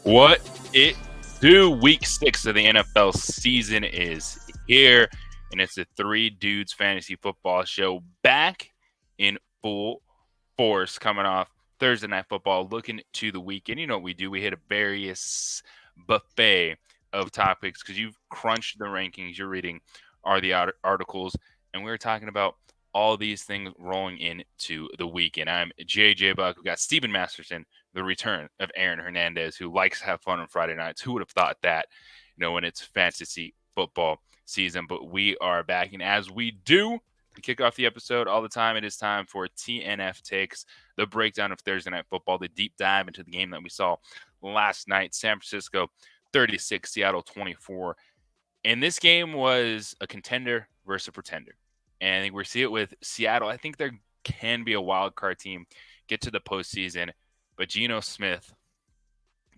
What it do? Week 6 of the NFL season is here, and it's the Three Dudes Fantasy Football Show back in full force, coming off Thursday Night Football, looking to the weekend. You know what we do? We hit a various buffet of topics because you've crunched the rankings. You're reading are the articles, and we're talking about all these things rolling into the weekend. I'm JJ Buck. We've got Steven Masterson, the return of Aaron Hernandez, who likes to have fun on Friday nights. Who would have thought that, when it's fantasy football season? But we are back, and as we do, to kick off the episode all the time, it is time for TNF Takes, the breakdown of Thursday Night Football, the deep dive into the game that we saw last night. San Francisco 36, Seattle 24. And this game was a contender versus a pretender. And I think we see it with Seattle. I think there can be a wild card team get to the postseason, but Geno Smith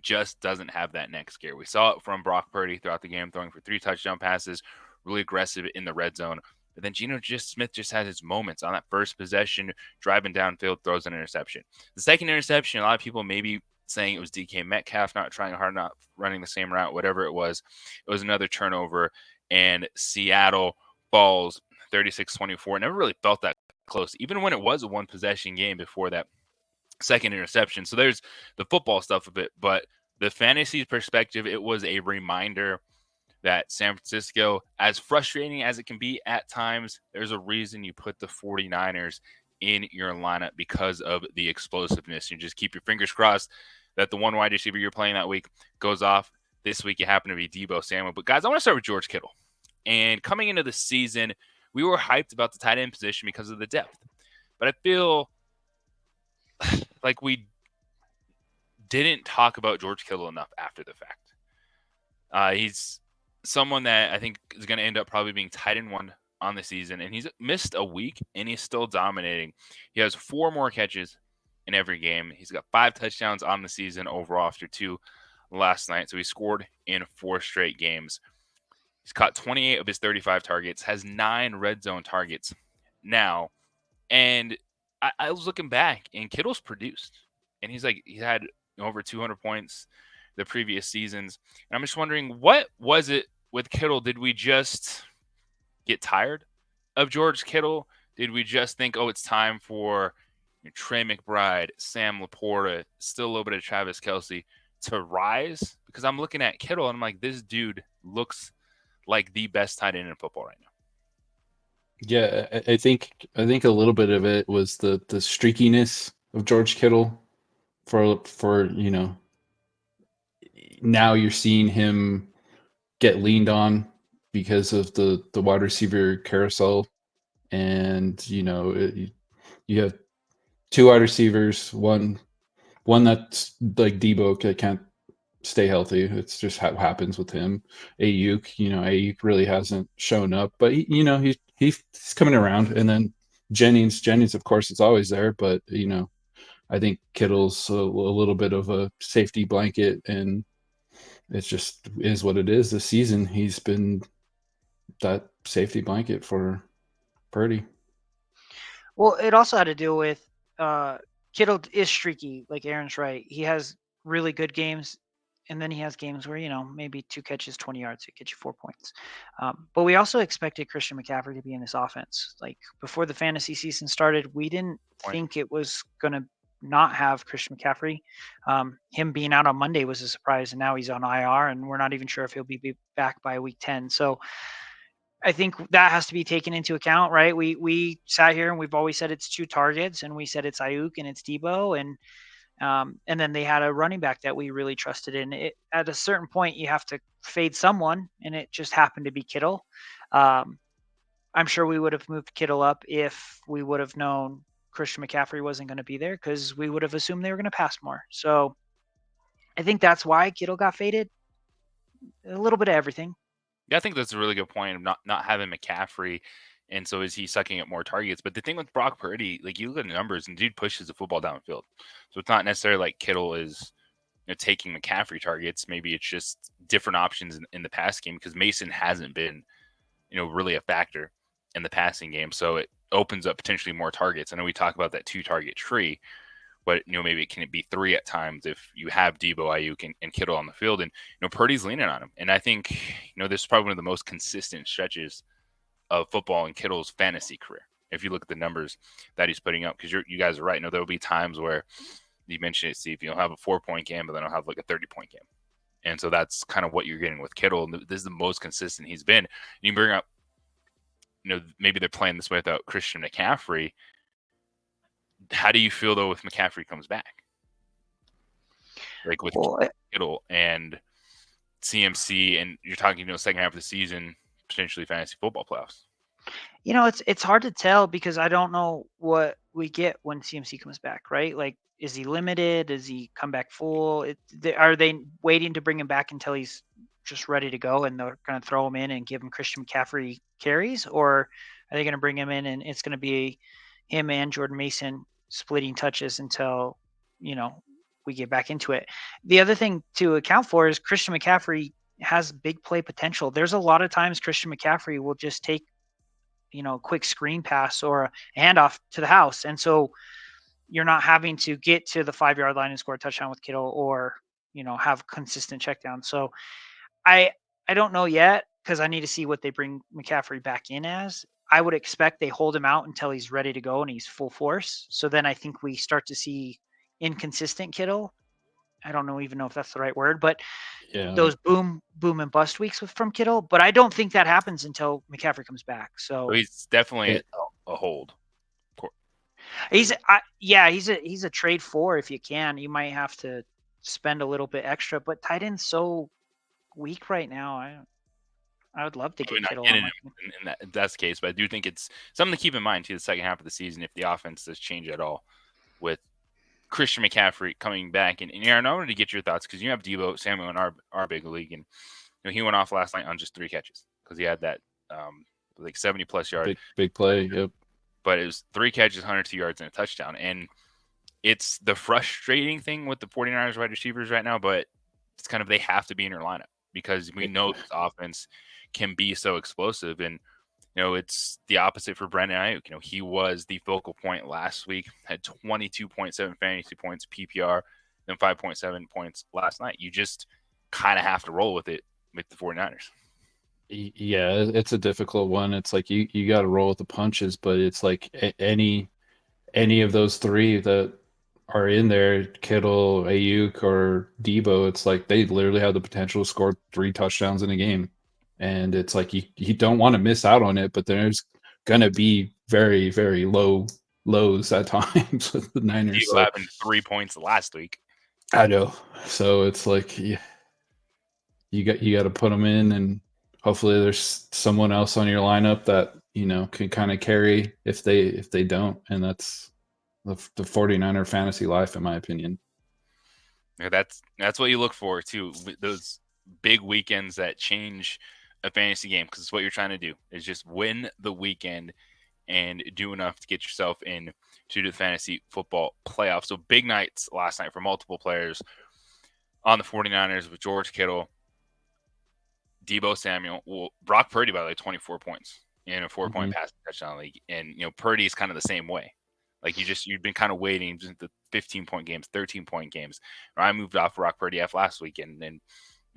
just doesn't have that next gear. We saw it from Brock Purdy throughout the game, throwing for 3 touchdown passes, really aggressive in the red zone. But then Smith just has his moments on that first possession, driving downfield, throws an interception. The second interception, a lot of people maybe saying it was DK Metcalf not trying hard, not running the same route, whatever it was. It was another turnover, and Seattle falls 36-24. Never really felt that close, even when it was a one-possession game before that second interception. So there's the football stuff of it, but the fantasy perspective, it was a reminder that San Francisco, as frustrating as it can be at times, there's a reason you put the 49ers in your lineup because of the explosiveness. You just keep your fingers crossed that the one wide receiver you're playing that week goes off. This week, you happen to be Deebo Samuel. But, guys, I want to start with George Kittle. And coming into the season, we were hyped about the tight end position because of the depth. But I feel like we didn't talk about George Kittle enough after the fact. He's someone that I think is going to end up probably being tight end 1 on the season. And he's missed a week, and he's still dominating. He has 4 more catches in every game. He's got 5 touchdowns on the season overall after 2 last night. So he scored in 4 straight games. He's caught 28 of his 35 targets, has 9 red zone targets now. And I was looking back, and Kittle's produced. And he had over 200 points the previous seasons. And I'm just wondering, what was it with Kittle? Did we just get tired of George Kittle? Did we just think, it's time for Trey McBride, Sam Laporta, still a little bit of Travis Kelce to rise? Because I'm looking at Kittle, and I'm like, this dude looks like the best tight end in football right now. Yeah, I think a little bit of it was the streakiness of George Kittle. For now you're seeing him get leaned on because of the wide receiver carousel, and you have 2 wide receivers, one that's like Debo that can't stay healthy. It's just how it happens with him. Ayuk really hasn't shown up, but he's coming around. And then Jennings, of course, is always there, but I think Kittle's a little bit of a safety blanket, and it just is what it is. This season, he's been that safety blanket for Purdy. Well, it also had to do with Kittle is streaky, like Aaron's right. He has really good games, and then he has games where, maybe 2 catches, 20 yards, he gets you 4 points. But we also expected Christian McCaffrey to be in this offense. Like, before the fantasy season started, we didn't think it was going to not have Christian McCaffrey. Him being out on Monday was a surprise, and now he's on IR, and we're not even sure if he'll be back by week 10. So I think that has to be taken into account, right? We sat here and we've always said it's 2 targets, and we said it's Ayuk and it's Debo, and then they had a running back that we really trusted in. At a certain point, you have to fade someone, and it just happened to be Kittle. I'm sure we would have moved Kittle up if we would have known Christian McCaffrey wasn't going to be there, because we would have assumed they were going to pass more. So I think that's why Kittle got faded. A little bit of everything. Yeah, I think that's a really good point of not having McCaffrey, and so is he sucking at more targets. But the thing with Brock Purdy, like, you look at the numbers, and dude pushes the football downfield. So it's not necessarily like Kittle is taking McCaffrey targets. Maybe it's just different options in the pass game, because Mason hasn't been really a factor in the passing game. So it opens up potentially more targets. I know we talk about that 2-target tree, but maybe it can be 3 at times if you have Debo, Ayuk, and Kittle on the field, and Purdy's leaning on him. And I think this is probably one of the most consistent stretches of football in Kittle's fantasy career. If you look at the numbers that he's putting up, because you guys are right. There will be times where you mentioned it, Steve. You'll have a 4-point game, but then I'll have like a 30-point game. And so that's kind of what you're getting with Kittle. And this is the most consistent he's been. You can bring up, maybe they're playing this way without Christian McCaffrey. How do you feel, though, if McCaffrey comes back? Like with Kittle and CMC, and you're talking, second half of the season, potentially fantasy football playoffs. It's hard to tell because I don't know what we get when CMC comes back, right? Like, is he limited? Does he come back full? Are they waiting to bring him back until he's just ready to go and they're going to throw him in and give him Christian McCaffrey carries? Or are they going to bring him in and it's going to be him and Jordan Mason splitting touches until, we get back into it? The other thing to account for is Christian McCaffrey has big play potential. There's a lot of times Christian McCaffrey will just take a quick screen pass or a handoff to the house. And so you're not having to get to the 5-yard line and score a touchdown with Kittle or, have consistent checkdowns. So I don't know yet because I need to see what they bring McCaffrey back in as. I would expect they hold him out until he's ready to go and he's full force. So then I think we start to see inconsistent Kittle. I don't even know if that's the right word, but those boom and bust weeks from Kittle. But I don't think that happens until McCaffrey comes back. So he's definitely a hold. He's a trade for if you can. You might have to spend a little bit extra, but tight end's so weak right now. I would love to get Kittle on that's the case, but I do think it's something to keep in mind too. The second half of the season, if the offense does change at all, with Christian McCaffrey coming back, and Aaron, I wanted to get your thoughts because you have Debo Samuel in our big league, and he went off last night on just 3 catches because he had that 70+ yard big play. Yep. But it was 3 catches, 102 yards, and a touchdown. And it's the frustrating thing with the 49ers wide receivers right now, but it's kind of they have to be in your lineup because we know this offense can be so explosive. And, it's the opposite for Brandon Ayuk. He was the focal point last week, had 22.7 fantasy points PPR, then 5.7 points last night. You just kind of have to roll with it with the 49ers. Yeah, it's a difficult one. It's like you got to roll with the punches, but it's like any of those 3 that are in there, Kittle, Ayuk, or Debo, it's like they literally have the potential to score 3 touchdowns in a game. And it's like you don't want to miss out on it, but there's gonna be very, very lows at times with the Niners. Debo having 3 points last week. I know. So it's like you got to put them in, and hopefully there's someone else on your lineup that can kind of carry if they don't, and that's the 49er fantasy life, in my opinion. Yeah, that's what you look for too. Those big weekends that change a fantasy game, because it's what you're trying to do is just win the weekend and do enough to get yourself in to the fantasy football playoffs. So big nights last night for multiple players on the 49ers with George Kittle, Debo Samuel, Brock Purdy, by the way, 24 points in a 4-point passing touchdown league. And, Purdy is kind of the same way. Like you've been kind of waiting the 15-point games, 13-point games. I moved off Brock Purdy after last weekend. And,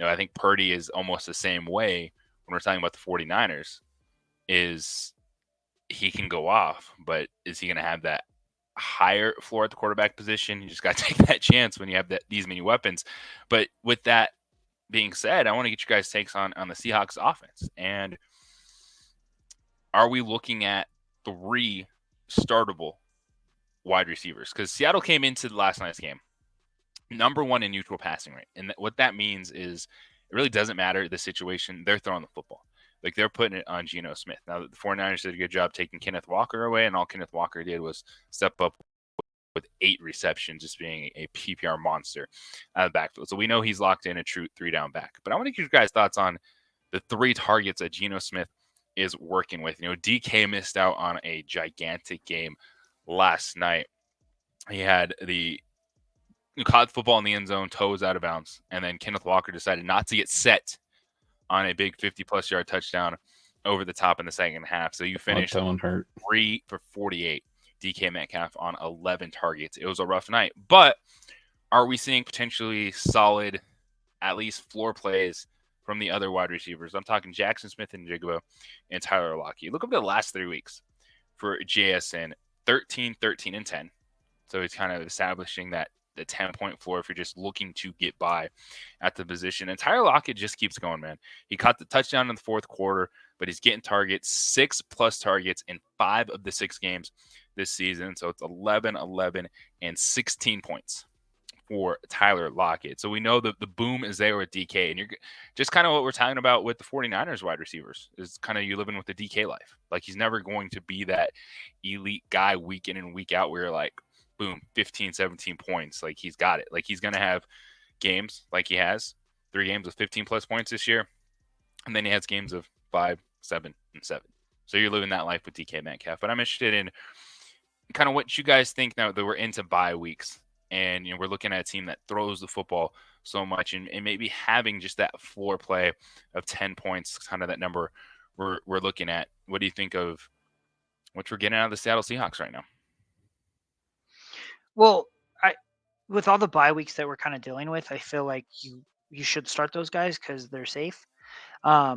I think Purdy is almost the same way when we're talking about the 49ers is he can go off, but is he going to have that higher floor at the quarterback position? You just got to take that chance when you have these many weapons. But with that being said, I want to get you guys' takes on the Seahawks offense. And are we looking at 3 startable wide receivers? Because Seattle came into last night's game number 1 in neutral passing rate. And what that means is it really doesn't matter the situation. They're throwing the football. Like they're putting it on Geno Smith. Now, the 49ers did a good job taking Kenneth Walker away, and all Kenneth Walker did was step up with 8 receptions, just being a PPR monster out of the backfield. So we know he's locked in a true 3-down back. But I want to get you guys' thoughts on the 3 targets that Geno Smith is working with. DK missed out on a gigantic game last night. He had caught the football in the end zone, toes out of bounds, and then Kenneth Walker decided not to get set on a big 50+ yard touchdown over the top in the second half. So you finished 3 for 48. DK Metcalf on 11 targets. It was a rough night, but are we seeing potentially solid, at least floor plays from the other wide receivers? I'm talking Jackson Smith and Jigabo and Tyler Lockett. Look up the last 3 weeks for JSN, 13, 13, and 10. So he's kind of establishing that the 10-point floor if you're just looking to get by at the position. And Tyler Lockett just keeps going, man. He caught the touchdown in the fourth quarter, but he's getting targets, 6+ targets in 5 of the 6 games this season. So it's 11, 11, and 16 points for Tyler Lockett. So we know that the boom is there with DK, and you're just kind of what we're talking about with the 49ers wide receivers is kind of you living with the DK life. Like he's never going to be that elite guy week in and week out where you're like, boom, 15, 17 points. Like he's got it. Like he's going to have games like he has 3 games with 15+ points this year. And then he has games of 5, 7, and 7. So you're living that life with DK Metcalf. But I'm interested in kind of what you guys think now that we're into bye weeks. And we're looking at a team that throws the football so much, and maybe having just that floor play of 10 points, kind of that number we're looking at. What do you think of what we're getting out of the Seattle Seahawks right now? Well, with all the bye weeks that we're kind of dealing with, I feel like you should start those guys because they're safe. I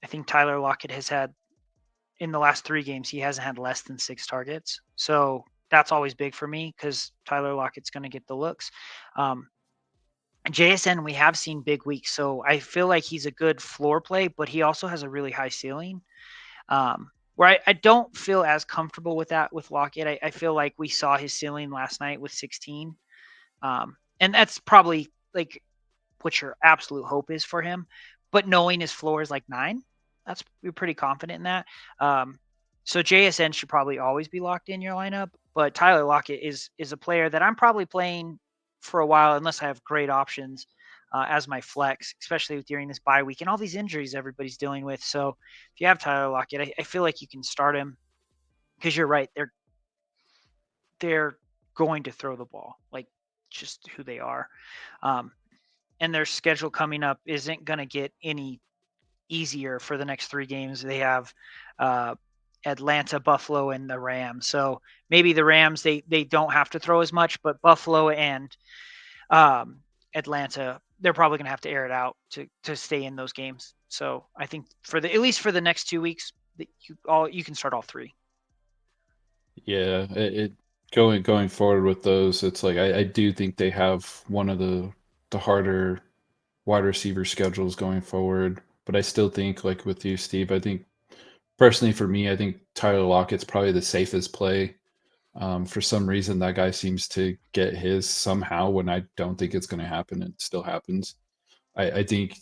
think Tyler Lockett has had in the last 3 games he hasn't had less than 6 targets, so that's always big for me because Tyler Lockett's going to get the looks. JSN, we have seen big weeks, so I feel like he's a good floor play, but he also has a really high ceiling. Where I don't feel as comfortable with that with Lockett. I feel like we saw his ceiling last night with 16. And that's probably like what your absolute hope is for him. But knowing his floor is like 9, we're pretty confident in that. So JSN should probably always be locked in your lineup. But Tyler Lockett is a player that I'm probably playing for a while unless I have great options as my flex, especially during this bye week and all these injuries everybody's dealing with. So if you have Tyler Lockett, I feel like you can start him because you're right. They're going to throw the ball, like just who they are. And their schedule coming up isn't going to get any easier for the next 3 games. They have Atlanta, Buffalo, and the Rams. So maybe the Rams, they don't have to throw as much, but Buffalo and Atlanta, they're probably going to have to air it out to stay in those games. So I think at least for the next 2 weeks, you can start all 3. Yeah, it going forward with those, it's like I do think they have one of the harder wide receiver schedules going forward. But I still think, like with you, Steve, I think personally for me, I think Tyler Lockett's probably the safest play. For some reason, that guy seems to get his somehow when I don't think it's going to happen. It still happens. I think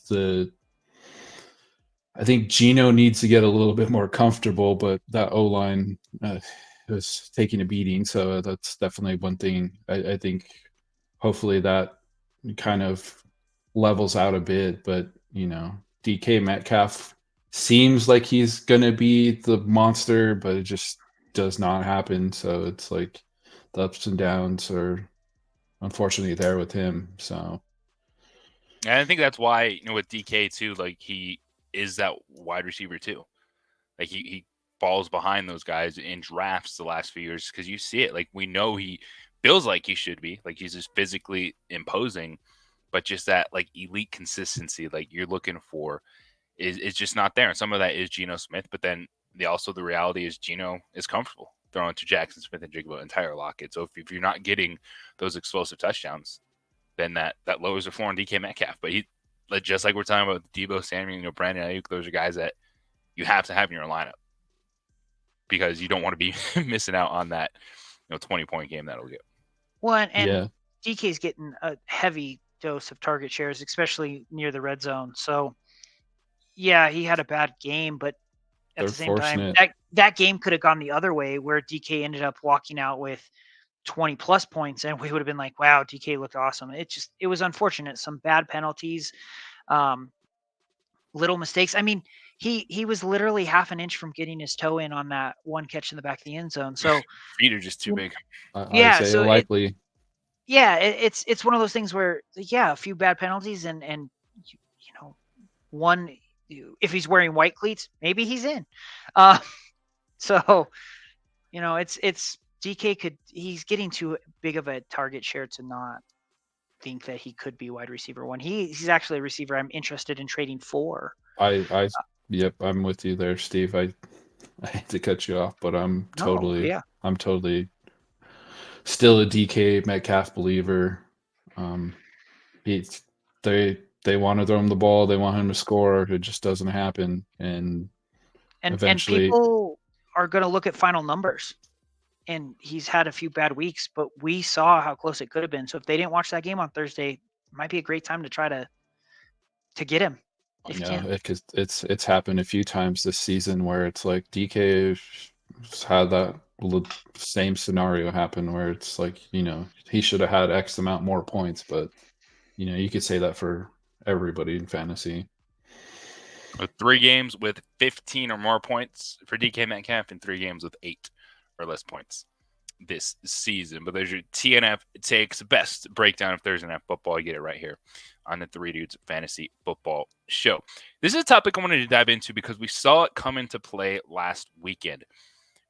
Geno needs to get a little bit more comfortable, but that O-line is taking a beating. So that's definitely one thing. I think hopefully that kind of levels out a bit. But, DK Metcalf seems like he's going to be the monster, but it just does not happen. So it's like the ups and downs are unfortunately there with him. So And I think that's why, with DK too, like he is that wide receiver too. Like he falls behind those guys in drafts the last few years because you see it. Like we know he feels like he should be. Like he's just physically imposing, but just that like elite consistency like you're looking for is just not there. And some of that is Geno Smith, but then the reality is Geno is comfortable throwing to Jackson Smith and Jigba and Tyler Lockett. So if you're not getting those explosive touchdowns, then that lowers the floor on DK Metcalf. But he, just like we're talking about Debo Samuel, Brandon Ayuk, those are guys that you have to have in your lineup because you don't want to be missing out on that 20-point game that'll get. Well, and yeah, DK's getting a heavy dose of target shares, especially near the red zone. So yeah, he had a bad game, but at they're the same time, fortunate. that game could have gone the other way where DK ended up walking out with 20+ points and we would have been like, wow, DK looked awesome. It was unfortunate. Some bad penalties, little mistakes. I mean, he was literally half an inch from getting his toe in on that one catch in the back of the end zone. So Feet are just too big. yeah, Isaiah so Likely. it's one of those things where a few bad penalties and one, if he's wearing white cleats, maybe he's in. So it's DK he's getting too big of a target share to not think that he could be wide receiver one. He's actually a receiver I'm interested in trading for. Yep, I'm with you there, Steve. I hate to cut you off, but I'm totally still a DK Metcalf believer. He's they want to throw him the ball, they want him to score. It just doesn't happen, and eventually, people are going to look at final numbers. And he's had a few bad weeks, but we saw how close it could have been. So if they didn't watch that game on Thursday, it might be a great time to try to get him. If you can. Because it's happened a few times this season where it's like DK had that same scenario happen where it's like, he should have had X amount more points, but you could say that for everybody in fantasy. With 3 games with 15 or more points for DK Metcalf and 3 games with 8 or less points this season. But there's your TNF Takes best breakdown of Thursday Night Football. You get it right here on the Three Dudes Fantasy Football Show. This is a topic I wanted to dive into because we saw it come into play last weekend.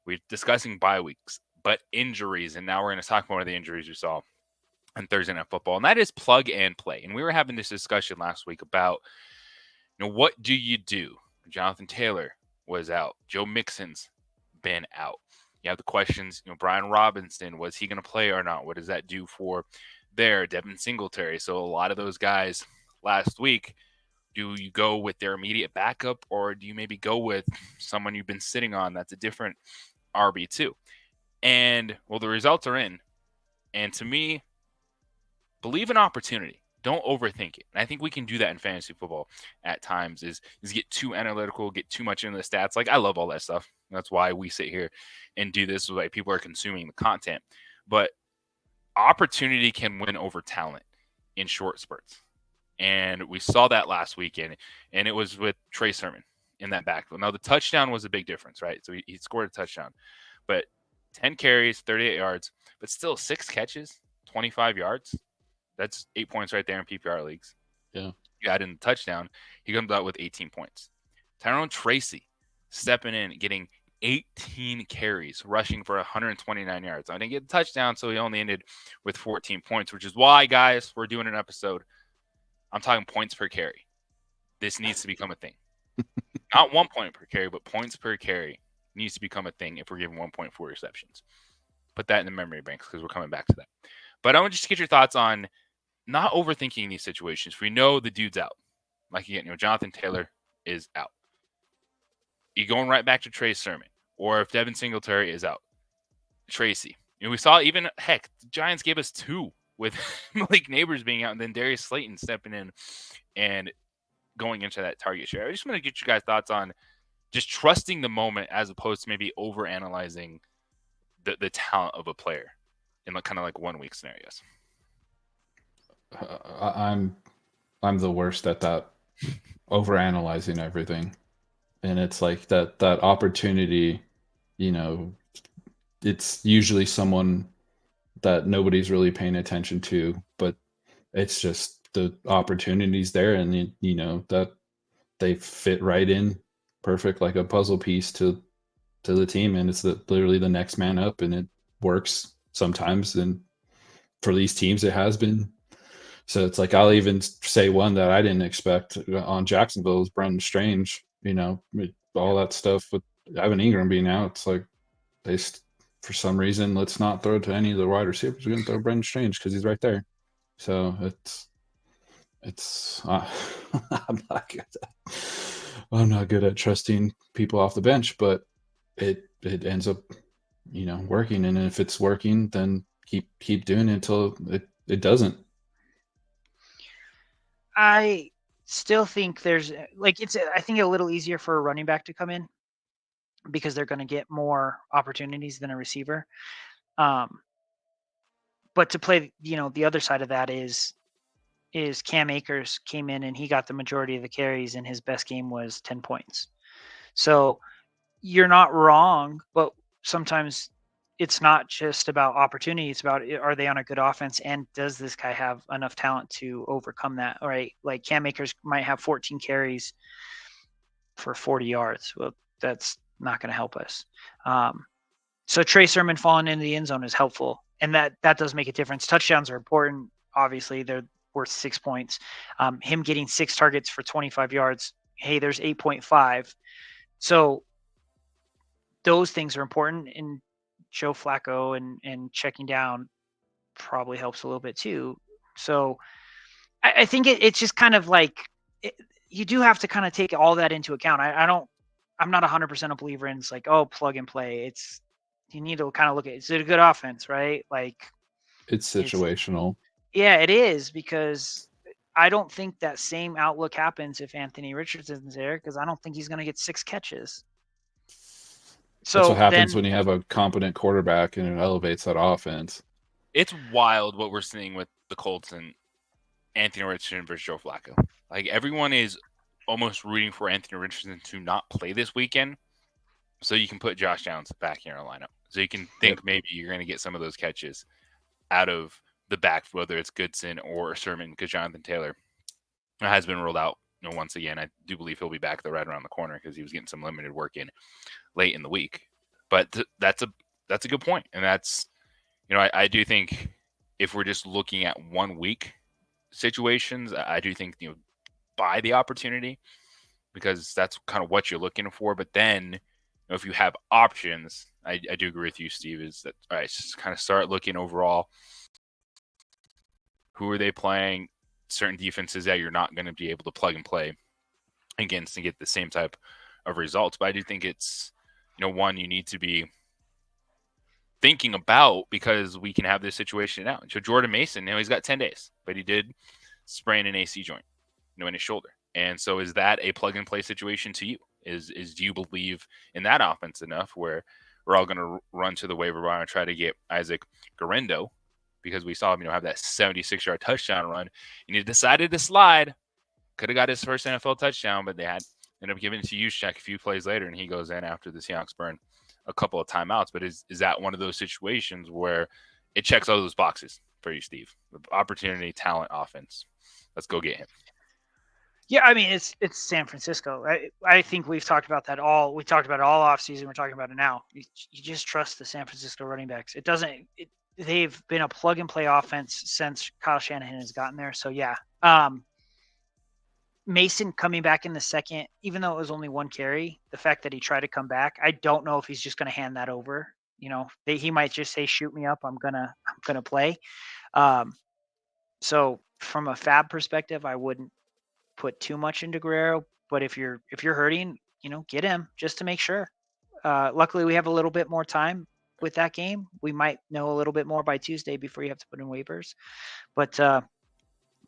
We're discussing bye weeks, but injuries, and now we're going to talk about one of the injuries we saw on Thursday Night Football, and that is plug and play. And we were having this discussion last week about, what do you do? Jonathan Taylor was out. Joe Mixon's been out. You have the questions, Brian Robinson, was he going to play or not? What does that do for Devin Singletary? So a lot of those guys last week, do you go with their immediate backup, or do you maybe go with someone you've been sitting on that's a different RB2? And, well, the results are in. And to me, believe in opportunity. Don't overthink it. And I think we can do that in fantasy football at times is get too analytical, get too much into the stats. Like, I love all that stuff. That's why we sit here and do this. Like, people are consuming the content. But opportunity can win over talent in short spurts. And we saw that last weekend. And it was with Trey Sermon in that backfield. Now, the touchdown was a big difference, right? So he scored a touchdown. But 10 carries, 38 yards, but still 6 catches, 25 yards. That's 8 points right there in PPR leagues. Yeah. You add in the touchdown, he comes out with 18 points. Tyrone Tracy stepping in, getting 18 carries, rushing for 129 yards. I didn't get the touchdown, so he only ended with 14 points, which is why, guys, we're doing an episode. I'm talking points per carry. This needs to become a thing. Not 1 point per carry, but points per carry needs to become a thing if we're giving 1.4 receptions. Put that in the memory banks because we're coming back to that. But I want to just get your thoughts on not overthinking these situations. We know the dude's out. Like, again, Jonathan Taylor is out. You going right back to Trey Sermon. Or if Devin Singletary is out, Tracy. We saw even, heck, the Giants gave us 2 with Malik Neighbors being out and then Darius Slayton stepping in and going into that target share. I just want to get you guys' thoughts on just trusting the moment as opposed to maybe overanalyzing the talent of a player in kind of like 1 week scenarios. I'm the worst at that, overanalyzing everything, and it's like that opportunity. It's usually someone that nobody's really paying attention to, but it's just the opportunities there, and that they fit right in perfect like a puzzle piece to the team, and it's literally the next man up, and it works sometimes, and for these teams it has been. So it's like, I'll even say one that I didn't expect on Jacksonville is Brendan Strange. All that stuff with Evan Ingram being out, it's like for some reason, let's not throw it to any of the wide receivers. We're going to throw Brendan Strange because he's right there. So it's I'm not good at trusting people off the bench, but it ends up working. And if it's working, then keep doing it until it doesn't. I still think there's I think a little easier for a running back to come in because they're going to get more opportunities than a receiver. But to play, the other side of that is Cam Akers came in and he got the majority of the carries and his best game was 10 points. So you're not wrong, but sometimes it's not just about opportunity. It's about, are they on a good offense? And does this guy have enough talent to overcome that? All right. Like Cam Akers might have 14 carries for 40 yards. Well, that's not going to help us. So Trey Sermon falling into the end zone is helpful, and that does make a difference. Touchdowns are important. Obviously, they're worth 6 points. Him getting 6 targets for 25 yards, hey, there's 8.5. So those things are important. And Joe Flacco and checking down probably helps a little bit too. So I think it's just kind of like you do have to kind of take all that into account. I'm not 100% a believer in it's like, oh, plug and play. You need to kind of look at, is it a good offense, right? Like It's situational. Yeah, it is, because I don't think that same outlook happens if Anthony Richardson's there, because I don't think he's going to get 6 catches. That's what So happens then, when you have a competent quarterback and it elevates that offense. It's wild what we're seeing with the Colts and Anthony Richardson versus Joe Flacco. Like, everyone is almost rooting for Anthony Richardson to not play this weekend, so you can put Josh Downs back in your lineup. So you can think maybe you're going to get some of those catches out of the back, whether it's Goodson or Sermon, because Jonathan Taylor has been ruled out. Once again, I do believe he'll be back though right around the corner because he was getting some limited work in late in the week. But that's a good point, and that's I do think if we're just looking at 1 week situations, I do think buy the opportunity, because that's kind of what you're looking for. But then if you have options, I do agree with you, Steve, is that all right, just kind of start looking overall. Who are they playing? Certain defenses that you're not going to be able to plug and play against and get the same type of results. But I do think it's, one you need to be thinking about, because we can have this situation now. So Jordan Mason, he's got 10 days, but he did sprain an AC joint, in his shoulder. And so is that a plug and play situation to you? Is do you believe in that offense enough where we're all going to run to the waiver wire and try to get Isaac Garendo, because we saw him, have that 76-yard touchdown run, and he decided to slide. Could have got his first NFL touchdown, but they ended up giving it to Juszczyk a few plays later, and he goes in after the Seahawks burn a couple of timeouts. But is that one of those situations where it checks all those boxes for you, Steve? Opportunity, talent, offense. Let's go get him. yeah, I mean, it's San Francisco. I think we've talked about that all. We talked about it all offseason. We're talking about it now. You just trust the San Francisco running backs. They've been a plug and play offense since Kyle Shanahan has gotten there. So yeah, Mason coming back in the second, even though it was only 1 carry, the fact that he tried to come back, I don't know if he's just going to hand that over. He might just say, "Shoot me up. I'm gonna play." So from a fab perspective, I wouldn't put too much into Guerrero. But if you're hurting, get him just to make sure. Luckily, we have a little bit more time with that game. We might know a little bit more by Tuesday before you have to put in waivers. But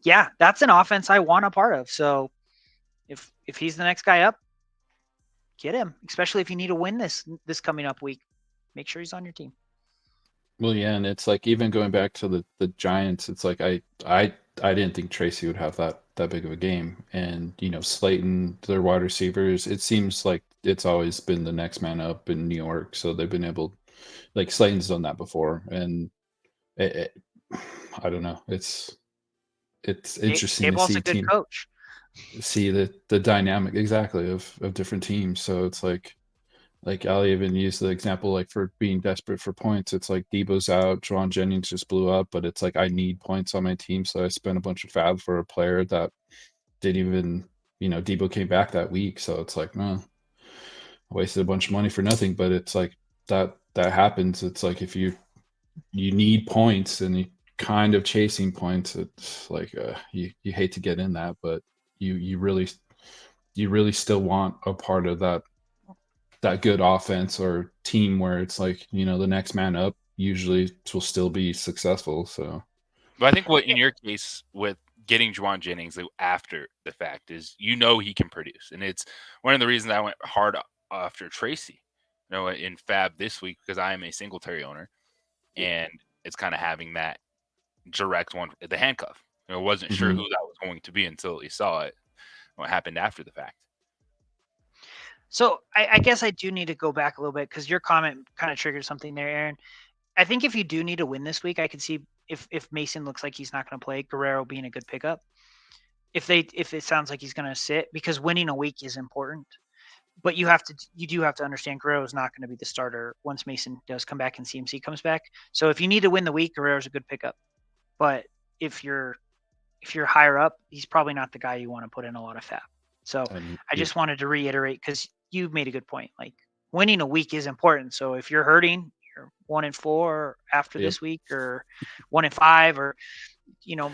yeah, that's an offense I want a part of. So if he's the next guy up, get him. Especially if you need to win this coming up week, make sure he's on your team. Well, yeah, and it's like, even going back to the Giants, it's like I didn't think Tracy would have that big of a game, and Slayton, their wide receivers, it seems like it's always been the next man up in New York, so they've been able, like, Slayton's done that before, and I don't know, it's interesting to Daboll's see a good coach. see the dynamic exactly of different teams. So it's like Ali even used the example, like, for being desperate for points. It's like Debo's out, Juwan Jennings just blew up, but it's like I need points on my team, so I spent a bunch of fab for a player that didn't even, Debo came back that week, so it's like, no, I wasted a bunch of money for nothing. But it's like that happens. It's like if you need points and you kind of chasing points, it's like you hate to get in that, but you really still want a part of that good offense or team where it's like, the next man up usually will still be successful. So, but I think what in your case with getting Juwan Jennings after the fact is, he can produce, and it's one of the reasons I went hard after Tracy, in Fab this week, because I am a Singletary owner, and it's kind of having that direct one, the handcuff. Wasn't sure who that was going to be until he saw it. What happened after the fact. So I guess I do need to go back a little bit, because your comment kind of triggered something there, Aaron. I think if you do need to win this week, I could see if Mason looks like he's not going to play, Guerrero being a good pickup. If it sounds like he's going to sit, because winning a week is important. but you do have to understand Guerrero is not going to be the starter once Mason does come back and CMC comes back. So if you need to win the week, Guerrero's a good pickup. But if you're higher up, he's probably not the guy you want to put in a lot of fab. So I just wanted to reiterate, because you made a good point. Like, winning a week is important. So if you're hurting, you're 1-4 after this week, or 1-5, or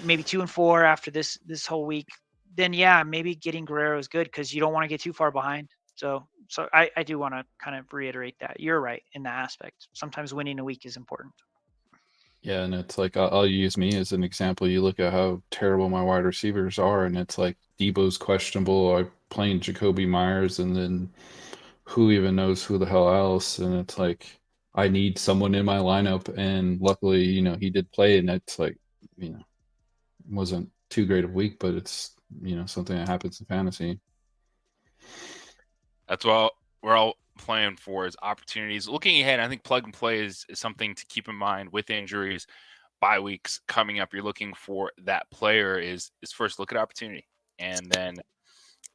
maybe 2-4 after this whole week, then yeah, maybe getting Guerrero is good, because you don't want to get too far behind. So I do want to kind of reiterate that. You're right in that aspect. Sometimes winning a week is important. Yeah, and it's like I'll use me as an example. You look at how terrible my wide receivers are, and it's like Debo's questionable. I'm playing Jacoby Myers, and then who even knows who the hell else? And it's like I need someone in my lineup, and luckily, he did play, and it's like, wasn't too great of a week, but it's something that happens in fantasy. That's what we're all playing for, is opportunities. Looking ahead, I think plug and play is something to keep in mind with injuries, bye weeks coming up. You're looking for that player is first look at opportunity. And then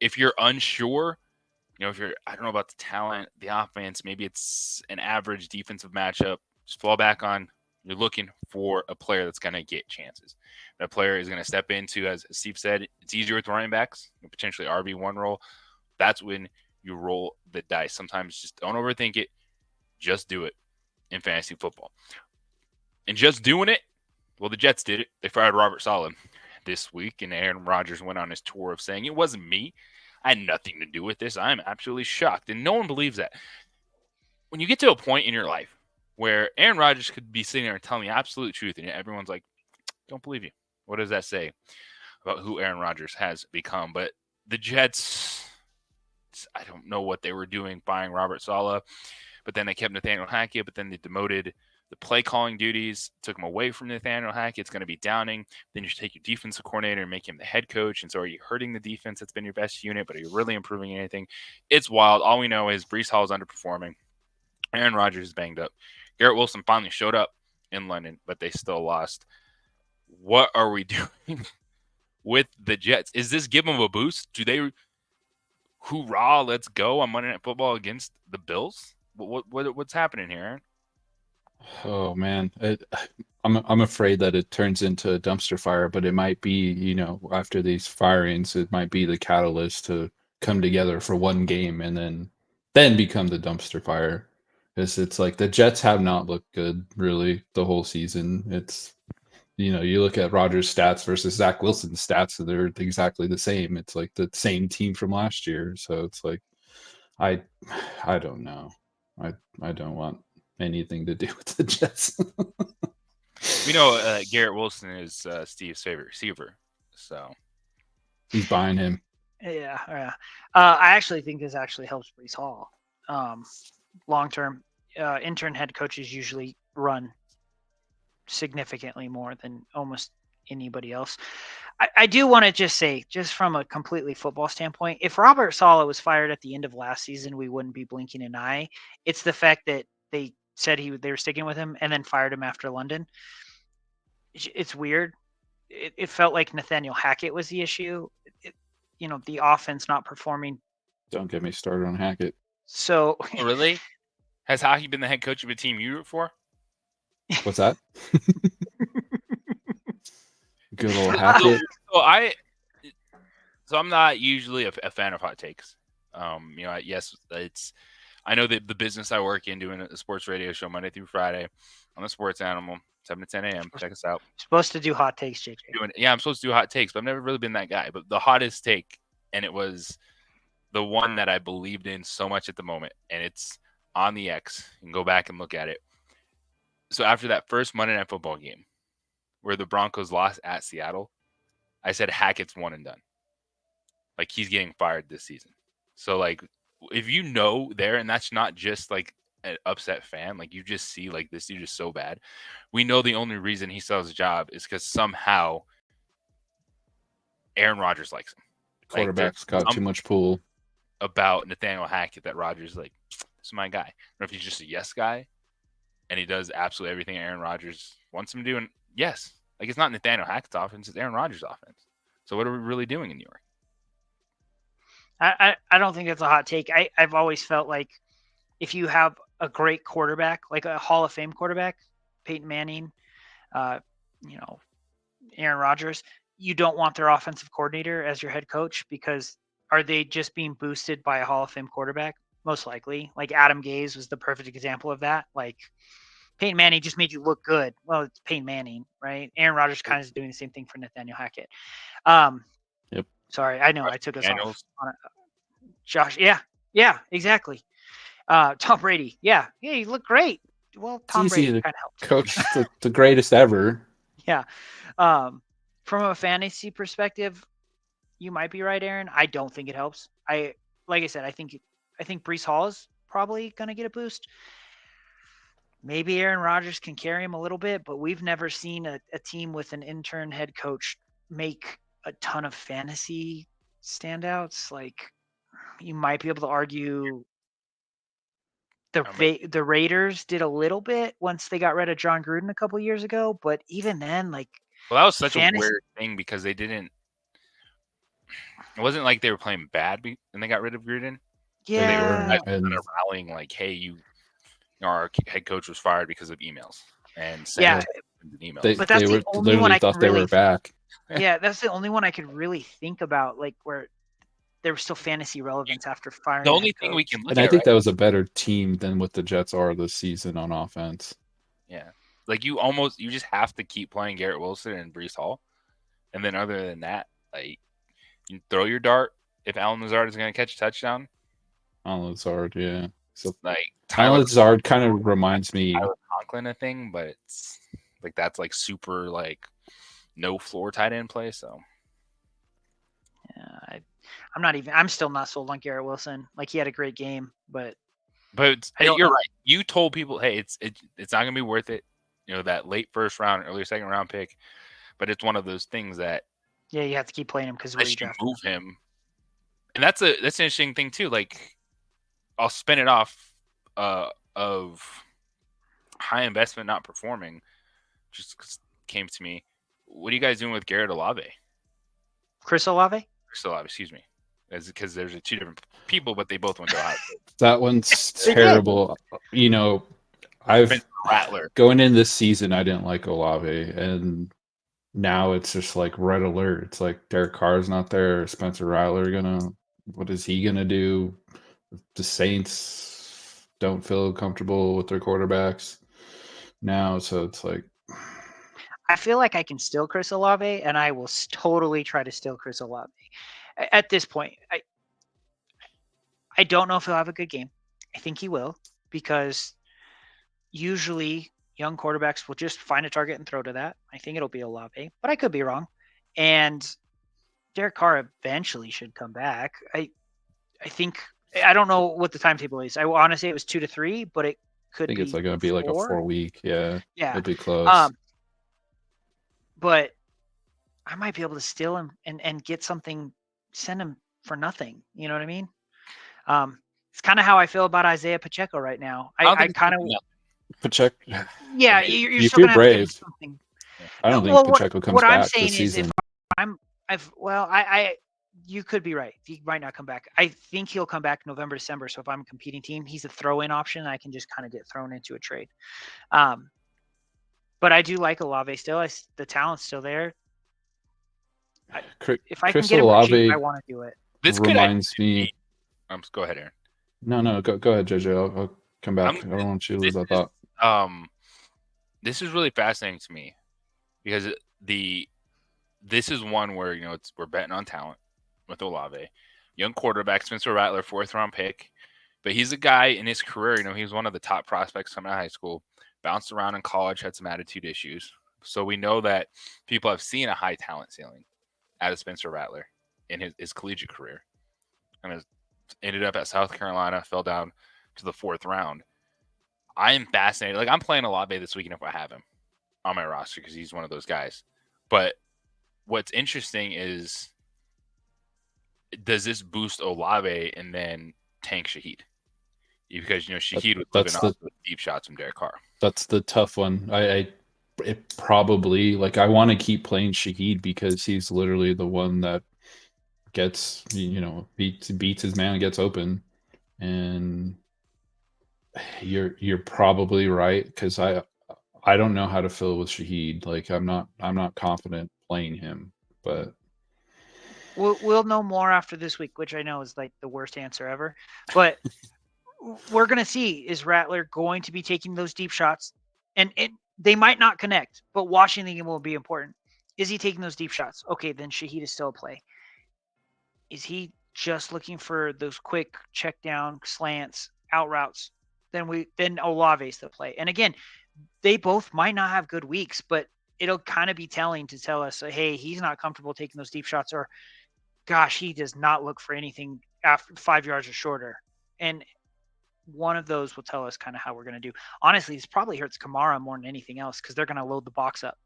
if you're unsure, if you're, I don't know about the talent, the offense, maybe it's an average defensive matchup, just fall back on, you're looking for a player that's going to get chances. That player is going to step into, as Steve said, it's easier with running backs, potentially RB1 role. That's when you roll the dice. Sometimes just don't overthink it. Just do it in fantasy football. And just doing it, well, the Jets did it. They fired Robert Saleh this week, and Aaron Rodgers went on his tour of saying, it wasn't me. I had nothing to do with this. I'm absolutely shocked. And no one believes that. When you get to a point in your life where Aaron Rodgers could be sitting there and telling the absolute truth, and everyone's like, don't believe you. What does that say about who Aaron Rodgers has become? But the Jets, I don't know what they were doing buying Robert Saleh, but then they kept Nathaniel Hackett, but then they demoted the play calling duties, took him away from Nathaniel Hackett. It's going to be Downing. Then you should take your defensive coordinator and make him the head coach. And so are you hurting the defense that's been your best unit, but are you really improving anything? It's wild. All we know is Breece Hall is underperforming. Aaron Rodgers is banged up. Garrett Wilson finally showed up in London, but they still lost. What are we doing with the Jets? Is this give them a boost? Do they hoorah, let's go on Monday Night Football against the Bills? What's happening here, Aaron? Oh man, I'm afraid that it turns into a dumpster fire, but it might be, after these firings, it might be the catalyst to come together for one game and then become the dumpster fire. Because it's like the Jets have not looked good really the whole season. It's you look at Rodgers' stats versus Zach Wilson's stats, and they're exactly the same. It's like the same team from last year. So it's like I don't know. I don't want anything to do with the Jets. We know Garrett Wilson is Steve's favorite receiver, so he's buying him. Yeah. I actually think this actually helps Breece Hall. Long term, intern head coaches usually run significantly more than almost anybody else. I do want to just say, just from a completely football standpoint, if Robert Saleh was fired at the end of last season, we wouldn't be blinking an eye. It's the fact that they said they were sticking with him and then fired him after London. It's weird. It felt like Nathaniel Hackett was the issue. The offense not performing. Don't get me started on Hackett. So really, has Hockey been the head coach of a team you root for? What's that? Good old Hackett. So I'm not usually a fan of hot takes. Yes, I know that the business I work in, doing a sports radio show Monday through Friday on the Sports Animal, 7 to 10 a.m. Check us out. Supposed to do hot takes, JJ. I'm supposed to do hot takes, but I've never really been that guy. But the hottest take, and it was the one that I believed in so much at the moment, and it's on the X. You can go back and look at it. So after that first Monday Night Football game where the Broncos lost at Seattle, I said Hackett's one and done. Like, he's getting fired this season. So, like, if there, and that's not just, like, an upset fan, like, you just see, like, this dude is so bad. We know the only reason he still has a job is because somehow Aaron Rodgers likes him. Quarterback's got too much pull. About Nathaniel Hackett that Rodgers, like, this is my guy. Or if he's just a yes guy and he does absolutely everything Aaron Rodgers wants him to do, and yes, like, it's not Nathaniel Hackett's offense, it's Aaron Rodgers' offense. So what are we really doing in New York? I don't think that's a hot take. I've always felt like if you have a great quarterback, like a Hall of Fame quarterback, Peyton Manning, uh, you know, Aaron Rodgers, you don't want their offensive coordinator as your head coach because are they just being boosted by a Hall of Fame quarterback? Most likely. Like Adam Gase was the perfect example of that. Like Peyton Manning just made you look good. Well, it's Peyton Manning, right? Aaron Rodgers kind of is doing the same thing for Nathaniel Hackett. Yep. Sorry, I know Josh I took us Daniels. off on a, Josh. Yeah, exactly. Tom Brady. Yeah, you look great. Well, It's Tom easy Brady to kind of helped. coach the greatest ever. Yeah. From a fantasy perspective, you might be right, Aaron. I don't think it helps. Like I said, I think Brees Hall is probably going to get a boost. Maybe Aaron Rodgers can carry him a little bit, but we've never seen a team with an intern head coach make a ton of fantasy standouts. Like you might be able to argue the Raiders did a little bit once they got rid of John Gruden a couple years ago, but even then, like, Well, that was such a fantasy. weird thing because they didn't. It wasn't like they were playing bad and they got rid of Gruden. Yeah, They were, Guys were and kind of rallying like, "Hey, our head coach was fired because of emails and yeah. emails." But that's they the were only one literally I can thought they really. were back. Yeah, that's the only one I could really think about, like where there was still fantasy relevance after firing. The a only head thing coach. we can look And at, I think right? that was a better team than what the Jets are this season on offense. Yeah, like you just have to keep playing Garrett Wilson and Brees Hall, and then other than that, like you throw your dart if Alan Lazard is going to catch a touchdown. Alan Lazard, yeah. So Like Alan Lazard kind of reminds me Tyler Conklin a thing, but it's like that's like super like no floor tight end play. So Yeah, I'm still not sold on Garrett Wilson. Like he had a great game, but you're right. You told people, hey, it's not going to be worth it. You know, that late first round, early second round pick, but it's one of those things that you have to keep playing him because unless you move him, and that's an interesting thing too. Like I'll spin it off of high investment not performing. Just came to me. What are you guys doing with Garrett Olave? Chris Olave? Chris Olave, excuse me. Because there's two different people, but they both went to Ohio State. That one's terrible. You know, going in this season, I didn't like Olave, and now it's just like red alert. It's like Derek Carr's not there. Spencer Rattler what is he gonna do? The Saints don't feel comfortable with their quarterbacks now, so it's like I feel like I can steal Chris Olave, and I will totally try to steal Chris Olave. At this point, I don't know if he'll have a good game. I think he will because usually young quarterbacks will just find a target and throw to that. I think it'll be Olave, but I could be wrong. And Derek Carr eventually should come back. I think I don't know what the timetable is. I want to say it was 2 to 3, but it could be. I think it's like going to be like a 4-week. Yeah, it'll be close. But I might be able to steal him and get something, send him for nothing. You know what I mean? It's kind of how I feel about Isaiah Pacheco right now. I kind of Pacheco. Yeah, you're if still you're gonna brave, have to give him something. I don't think Pacheco comes back this season. You could be right. He might not come back. I think he'll come back November, December. So if I'm a competing team, he's a throw-in option. I can just kind of get thrown into a trade. But I do like Olave still. The talent's still there. If I can get him for cheap, I want to do it. This reminds me. Go ahead, Aaron. No, go ahead, JJ. I'll come back. I don't want you to lose that thought. This is really fascinating to me because this is one where we're betting on talent with Olave, young quarterback, Spencer Rattler, 4th round pick, but he's a guy in his career. He was one of the top prospects coming out of high school, bounced around in college, had some attitude issues. So we know that people have seen a high talent ceiling out of Spencer Rattler in his collegiate career, and has ended up at South Carolina, fell down to the 4th round. I am fascinated. Like I'm playing Olave this weekend if I have him on my roster because he's one of those guys. But what's interesting is, does this boost Olave and then tank Shaheed? Because Shaheed was living off the deep shots from Derek Carr. That's the tough one. It probably I want to keep playing Shaheed because he's literally the one that gets beats his man and gets open, and you're probably right, because I don't know how to feel with Shaheed. Like I'm not confident playing him, but We'll know more after this week, which I know is like the worst answer ever. But we're gonna see, is Rattler going to be taking those deep shots, and they might not connect, but watching the game will be important. Is he taking those deep shots? Okay, then Shaheed is still a play. Is he just looking for those quick check down slants, out routes? Then Olave's the play. And again, they both might not have good weeks, but it'll kind of be telling to tell us, hey, he's not comfortable taking those deep shots, or gosh, he does not look for anything after 5 yards or shorter. And one of those will tell us kind of how we're going to do. Honestly, this probably hurts Kamara more than anything else, because they're going to load the box up.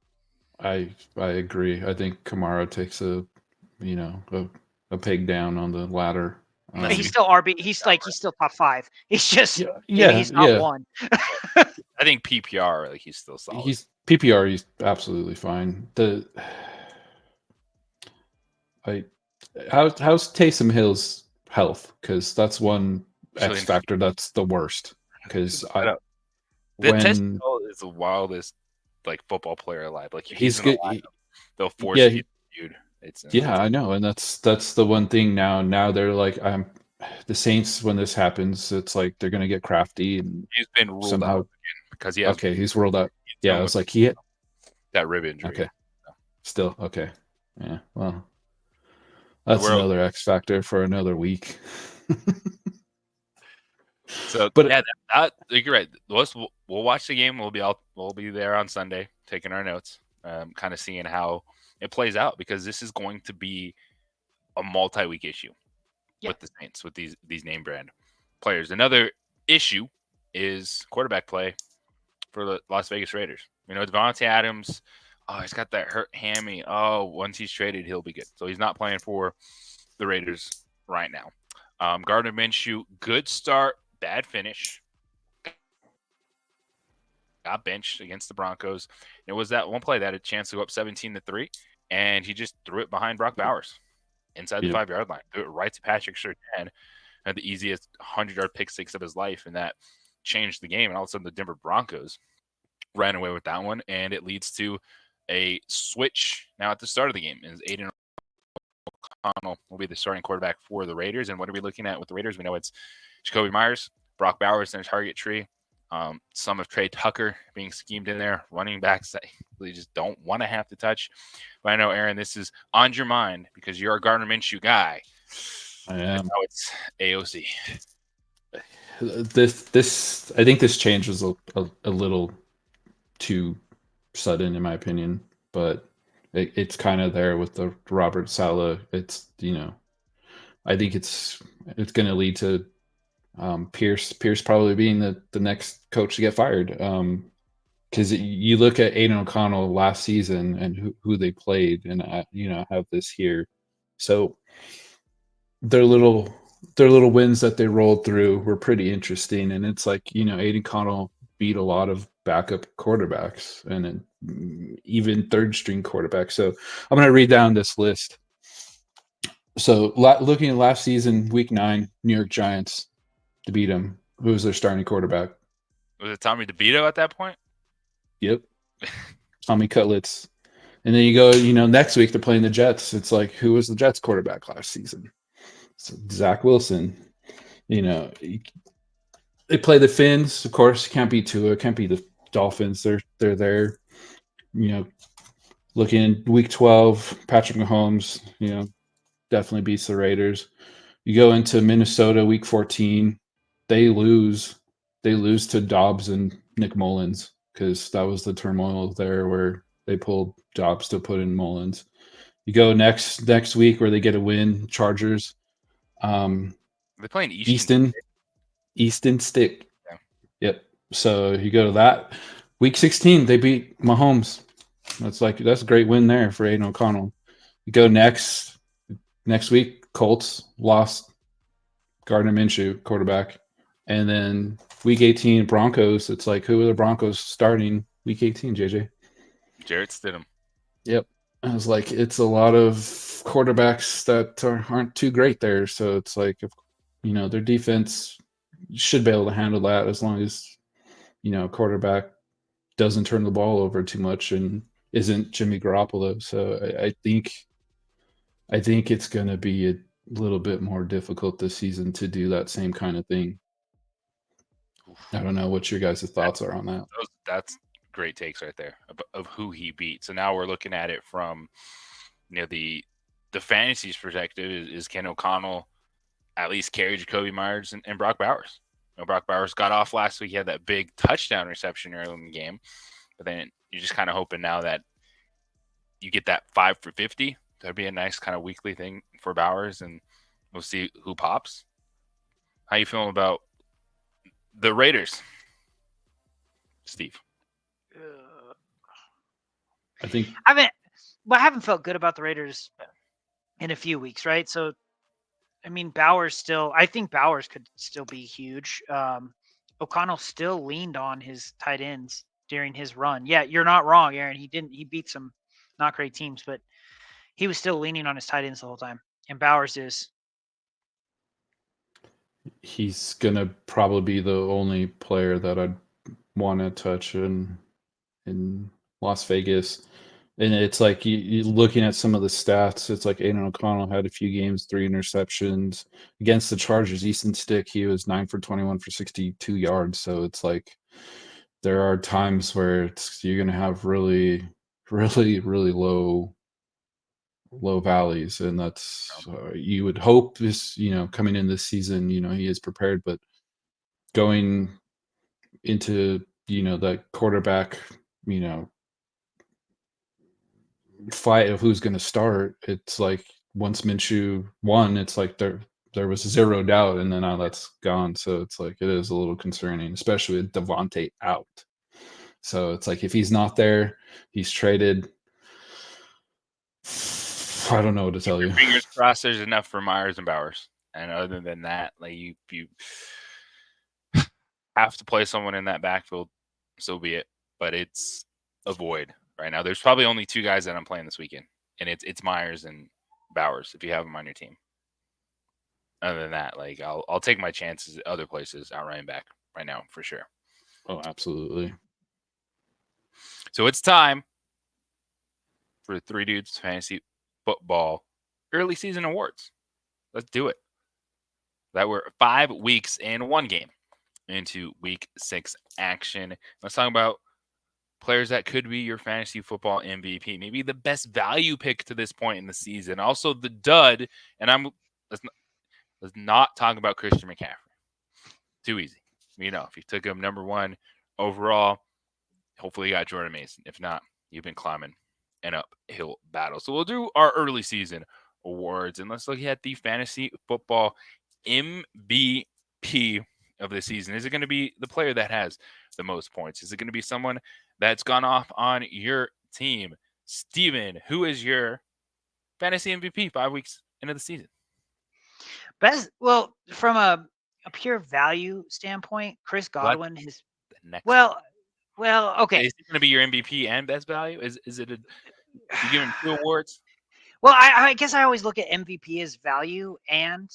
I agree. I think Kamara takes a peg down on the ladder. He's still RB. He's still top 5. He's just he's not one. I think PPR, like, he's still solid. He's PPR. He's absolutely fine. How's Taysom Hill's health? Because that's one X factor that's the worst. Because Taysom Hill is the wildest like football player alive. Like, he's good. They'll force you, dude. I know, and that's the one thing now. Now they're like, the Saints, when this happens, it's like they're gonna get crafty, and he's been ruled somehow out because he has. Okay, he's ruled out. Yeah, I was like, he hit that rib injury. Okay, still okay. Yeah, well, that's another X factor for another week. So, but yeah, you're right. We'll watch the game. We'll be there on Sunday taking our notes, kind of seeing how it plays out, because this is going to be a multi-week issue with the Saints, with these name brand players. Another issue is quarterback play for the Las Vegas Raiders. Devontae Adams, he's got that hurt hammy. Once he's traded, he'll be good. So he's not playing for the Raiders right now. Gardner Minshew, good start, bad finish. Got benched against the Broncos. It was that one play that had a chance to go up 17-3, and he just threw it behind Brock Bowers inside the 5-yard line. Threw it right to Patrick Surtain, had the easiest 100-yard pick six of his life, and that changed the game. And all of a sudden, the Denver Broncos ran away with that one, and it leads to a switch now at the start of the game. Is Aiden O'Connell will be the starting quarterback for the Raiders. And what are we looking at with the Raiders? We know it's Jacoby Myers, Brock Bowers in their target tree. Some of Trey Tucker being schemed in there, running backs that really just don't want to have to touch. But I know, Aaron, this is on your mind because you're a Gardner Minshew guy. I am. Now it's AOC. I think this change was a little too sudden, in my opinion, but it's kind of there with the Robert Saleh. It's I think it's going to lead to Pierce probably being the next coach to get fired, because you look at Aiden O'Connell last season and who they played, and have this here. So their little wins that they rolled through were pretty interesting, and it's like Aiden O'Connell beat a lot of backup quarterbacks and even third string quarterbacks. So I'm going to read down this list. So looking at last season, week 9, New York Giants to beat them. Who was their starting quarterback? Was it Tommy DeVito at that point? Yep. Tommy Cutlets. And then you go, next week they're playing the Jets. It's like, who was the Jets quarterback last season? So Zach Wilson. They play the Finns. Of course, can't beat Tua. Can't beat the Dolphins. They're there. Looking in week 12, Patrick Mahomes, definitely beats the Raiders. You go into Minnesota week 14, they lose to Dobbs and Nick Mullins, because that was the turmoil there where they pulled Dobbs to put in Mullins. You go next week where they get a win, Chargers. They're playing Easton Stick. Yeah. Yep. So you go to that. Week 16, they beat Mahomes. That's a great win there for Aiden O'Connell. You go next week, Colts lost Gardner Minshew, quarterback. And then week 18, Broncos. It's like, who are the Broncos starting week 18, JJ? Jarrett Stidham. Yep. I was like, it's a lot of quarterbacks that aren't too great there. So it's like, if, their defense should be able to handle that as long as, quarterback doesn't turn the ball over too much and isn't Jimmy Garoppolo. So I think it's going to be a little bit more difficult this season to do that same kind of thing. I don't know what your guys' thoughts are on that. That's great takes right there of who he beat. So now we're looking at it from the fantasy's perspective. Is Ken O'Connell at least carry Jacoby Myers and Brock Bowers? Brock Bowers got off last week. He had that big touchdown reception early in the game, but then you're just kind of hoping now that you get that 5 for 50. That'd be a nice kind of weekly thing for Bowers, and we'll see who pops. How you feeling about the Raiders, Steve? I haven't felt good about the Raiders in a few weeks, right? So, I mean, I think Bowers could still be huge. O'Connell still leaned on his tight ends during his run. Yeah, you're not wrong, Aaron. He beat some not great teams, but he was still leaning on his tight ends the whole time. And Bowers is. He's going to probably be the only player that I'd want to touch in Las Vegas. And it's like you looking at some of the stats. It's like Aiden O'Connell had a few games, 3 interceptions against the Chargers. Easton Stick, he was 9 for 21 for 62 yards. So it's like there are times where you're going to have really, really, really low valleys, and that's you would hope this coming in this season he is prepared, but going into that quarterback fight of who's going to start, it's like once Minshew won, it's like there was zero doubt, and then now that's gone. So it's like it is a little concerning, especially with Devontae out. So it's like if he's not there, he's traded. I don't know what to tell you. Fingers crossed there's enough for Myers and Bowers. And other than that, like you have to play someone in that backfield, so be it. But it's a void right now. There's probably only 2 guys that I'm playing this weekend, and it's Myers and Bowers if you have them on your team. Other than that, like I'll take my chances at other places out running back right now for sure. Oh, absolutely. So it's time for 3 Dudes Fantasy Football early season awards. Let's do it. That we're 5 weeks and 1 game into week 6 action. Let's talk about players that could be your fantasy football MVP, maybe the best value pick to this point in the season, also the dud. And let's not talk about Christian McCaffrey. Too easy. If you took him number 1 overall, hopefully you got Jordan Mason. If not, you've been climbing an uphill battle. So we'll do our early season awards, and let's look at the fantasy football MVP of the season. Is it going to be the player that has the most points? Is it going to be someone that's gone off on your team? Steven, who is your fantasy MVP 5 weeks into the season? From a pure value standpoint, Chris Godwin is okay. Is it going to be your MVP and best value? Is it you give him 2 awards? Well, I guess I always look at MVP as value and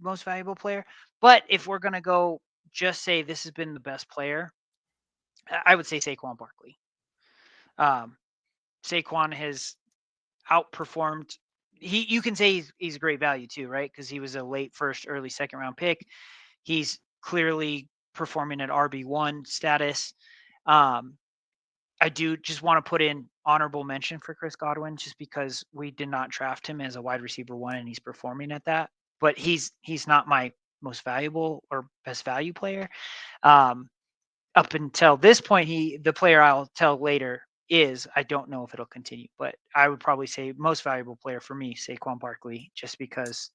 most valuable player. But if we're gonna go just say this has been the best player, I would say Saquon Barkley. Saquon has outperformed. You can say he's a great value too, right? Because he was a late first, early second round pick. He's clearly performing at RB1 status. I do just want to put in honorable mention for Chris Godwin, just because we did not draft him as a wide receiver 1, and he's performing at that. But he's not my most valuable or best value player. Up until this point, the player I'll tell later is, I don't know if it'll continue, but I would probably say most valuable player for me, Saquon Barkley, just because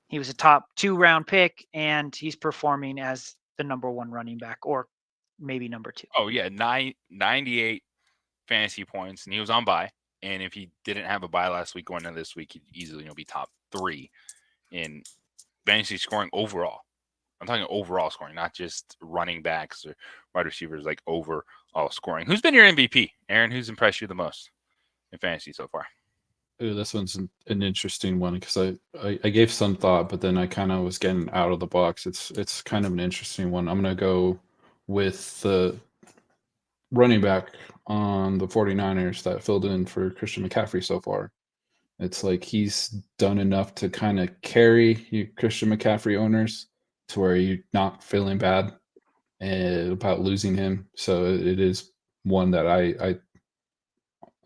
he was a top 2 round pick and he's performing as the number 1 running back, or maybe number 2. Oh yeah, 98 fantasy points, and he was on bye. And if he didn't have a bye last week going into this week, he'd easily be top 3 in fantasy scoring overall. I'm talking overall scoring, not just running backs or wide receivers, like overall scoring. Who's been your MVP, Aaron? Who's impressed you the most? in fantasy so far? Ooh, this one's an interesting one because I gave some thought, but then I kind of was getting out of the box. It's kind of an interesting one. I'm gonna go with the running back on the 49ers that filled in for Christian McCaffrey so far. It's like he's done enough to kind of carry you Christian McCaffrey owners to where you're not feeling bad about losing him. So it is one that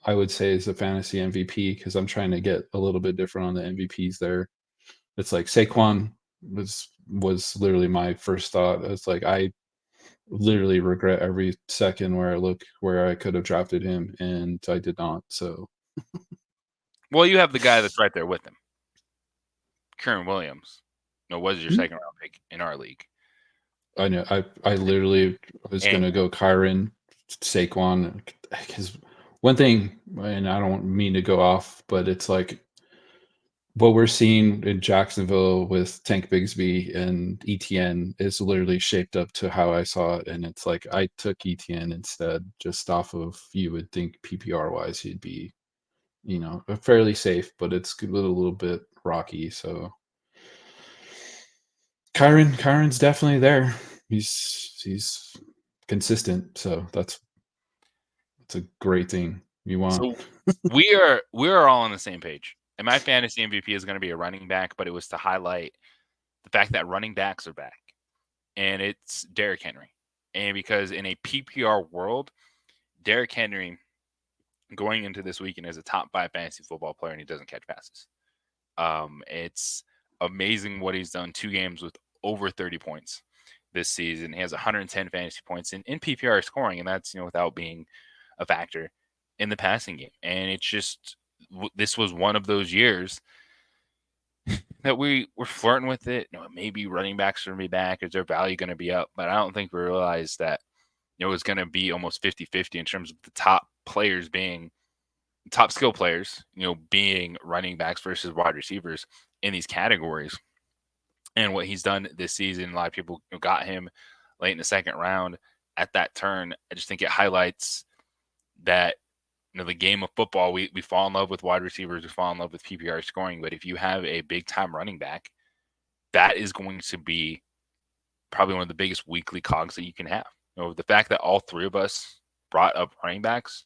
I would say is a fantasy MVP because I'm trying to get a little bit different on the MVPs there. It's like Saquon was literally my first thought. It's like I literally regret every second where I look where I could have drafted him and I did not. So Well, you have the guy that's right there with him, Karen Williams. No, was your second round pick in our league. I know I literally was And- gonna go Kyron, Saquon, because one thing, and I don't mean to go off, but it's like what we're seeing in Jacksonville with Tank Bigsby and ETN is literally shaped up to how I saw it, and it's like I took ETN instead, just off of you would think PPR wise he'd be, fairly safe, but it's a little bit rocky. So Kyron's definitely there. He's consistent, so that's a great thing you want. So we're all on the same page. And my fantasy MVP is going to be a running back, but it was to highlight the fact that running backs are back, and it's Derrick Henry. And because in a PPR world, Derrick Henry going into this weekend is a top 5 fantasy football player, and he doesn't catch passes. It's amazing what he's done. 2 games with over 30 points this season. He has 110 fantasy points in PPR scoring, and that's without being a factor in the passing game. And it's just this was one of those years that we were flirting with it. Maybe running backs are going to be back. Is their value going to be up? But I don't think we realized that it was going to be almost 50-50 in terms of the top players being top skill players, being running backs versus wide receivers in these categories. And what he's done this season, a lot of people got him late in the second round at that turn. I just think it highlights that the game of football, we fall in love with wide receivers, we fall in love with PPR scoring, but if you have a big time running back, that is going to be probably one of the biggest weekly cogs that you can have. The fact that all 3 of us brought up running backs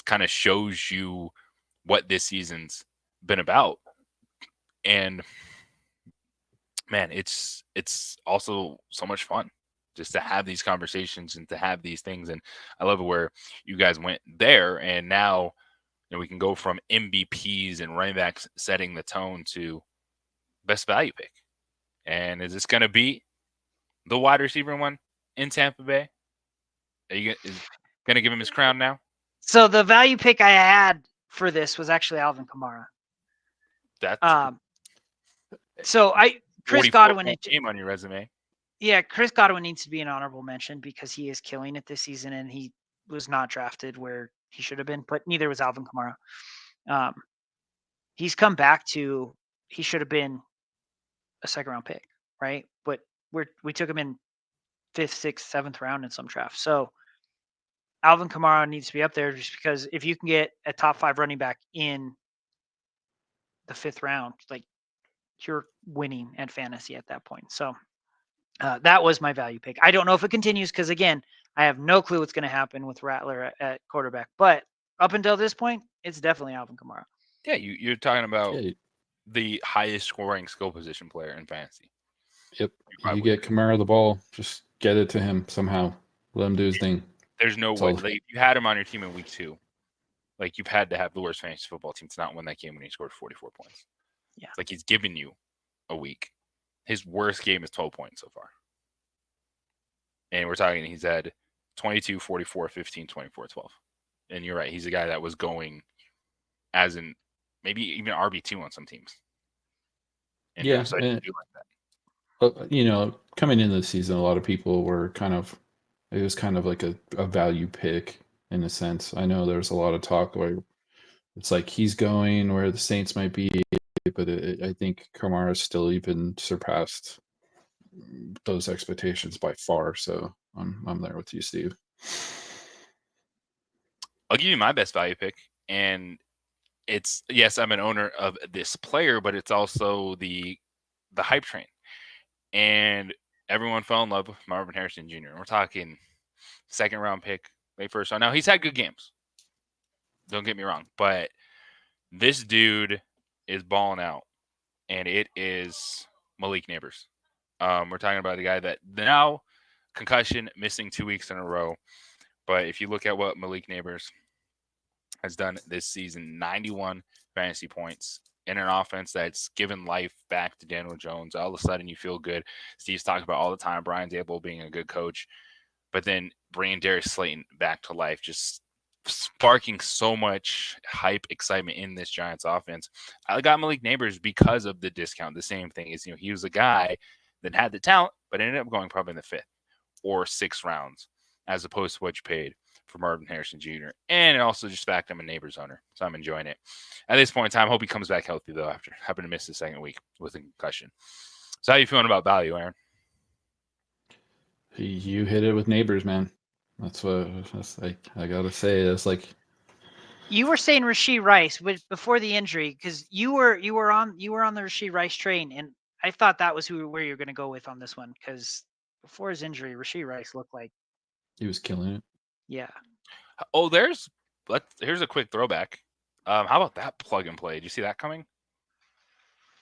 kind of shows you what this season's been about. And man, it's also so much fun just to have these conversations and to have these things. And I love it where you guys went there, and now we can go from MVPs and running backs setting the tone to best value pick. And is this going to be the wide receiver one in Tampa Bay? Are you going to give him his crown now? So the value pick I had for this was actually Alvin Kamara. That's so Chris Godwin game on your resume. Yeah, Chris Godwin needs to be an honorable mention because he is killing it this season, and he was not drafted where he should have been, but neither was Alvin Kamara. He's come back to he should have been a second round pick, right? But we took him in 5th, 6th, 7th round in some drafts. So Alvin Kamara needs to be up there just because if you can get a top 5 running back in the 5th round, like you're winning at fantasy at that point. So that was my value pick. I don't know if it continues because, again, I have no clue what's going to happen with Rattler at quarterback. But up until this point, it's definitely Alvin Kamara. Yeah, you're talking about the highest scoring skill position player in fantasy. Yep. You get Kamara the ball, just get it to him somehow. Let him do his thing. There's no way. Like, if you had him on your team in week 2, like you've had to have the worst fantasy football team to not win that game when he scored 44 points. Yeah. It's like he's given you a week. His worst game is 12 points so far. And we're talking, he's had 22, 44, 15, 24, 12. And you're right. He's a guy that was going as in maybe even RB2 on some teams. And yeah. So I do like that. But, coming into the season, a lot of people were it was kind of like a value pick in a sense. I know there's a lot of talk where it's like he's going where the Saints might be, but I think Kamara still even surpassed those expectations by far. So I'm there with you, Steve. I'll give you my best value pick. And it's, yes, I'm an owner of this player, but it's also the hype train. And everyone fell in love with Marvin Harrison Jr. We're talking second round pick, late first round. Now he's had good games. Don't get me wrong, but this dude is balling out, and it is Malik Neighbors. We're talking about the guy that now concussion, missing 2 weeks in a row. But if you look at what Malik Neighbors has done this season, 91 fantasy points in an offense that's given life back to Daniel Jones. All of a sudden, you feel good. Steve's talked about all the time Brian Daboll being a good coach, but then bringing Darius Slayton back to life, just sparking so much hype, excitement in this Giants offense. I got Malik Neighbors because of the discount. The same thing is, he was a guy that had the talent, but ended up going probably in the 5th or 6th rounds, as opposed to what you paid for Marvin Harrison Jr. And it also just fact I'm a Neighbors owner, so I'm enjoying it. At this point in time, I hope he comes back healthy, though, after having to miss the second week with a concussion. So how are you feeling about value, Aaron? You hit it with Neighbors, man. That's like I gotta say. It's like You were saying Rashee Rice before the injury, because you were on the Rashee Rice train, and I thought that was where you're going to go with on this one, because before his injury, Rashee Rice looked like he was killing it. Yeah. Oh, here's a quick throwback. How about that plug and play? Did you see that coming?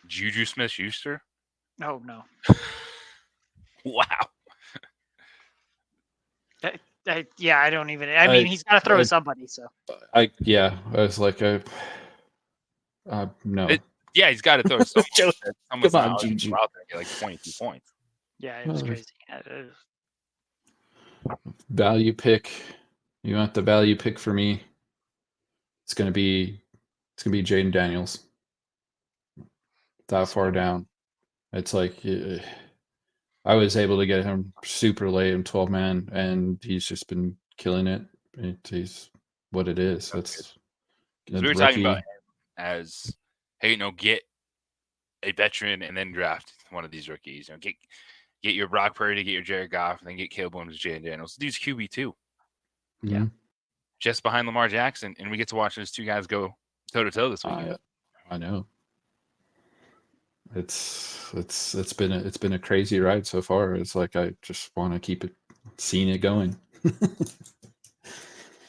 Juju Smith-Schuster? Oh no. Wow. Yeah, I don't even. I mean, he's got to throw to somebody. So. I was like, no. Yeah, he's got to throw to someone. Come on, Juju. Out there and get like 22 points. Yeah, it was crazy. Value pick. You want the value pick for me? It's gonna be Jaden Daniels. That far down. It's like I was able to get him super late in 12-man, and he's just been killing it. He's what it is. That's we were talking about him as, hey, get a veteran and then draft one of these rookies. Get your Brock Purdy, get your Jared Goff, and then get Caleb Williams, Jaden Daniels. Dude's QB2. Yeah. Just behind Lamar Jackson, and we get to watch those two guys go toe-to-toe this weekend. I know. It's been a crazy ride so far. It's like I just want to keep seeing it going.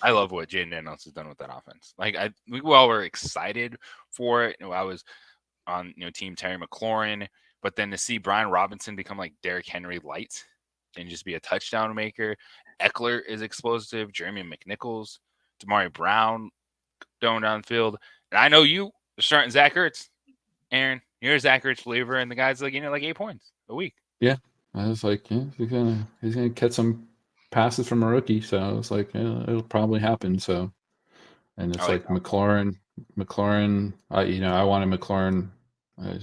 I love what Jaden Daniels has done with that offense. Like we all were excited for it. I was on team Terry McLaurin, but then to see Brian Robinson become like Derrick Henry light and just be a touchdown maker. Eckler is explosive. Jeremy McNichols, Damari Brown going down the field. And I know you are starting Zach Ertz. Aaron, you're a Zach Ertz believer, and the guy's like 8 points a week. Yeah, I was like, he's gonna catch some passes from a rookie, so I was like, it'll probably happen. So, and it's like McLaurin. I wanted McLaurin.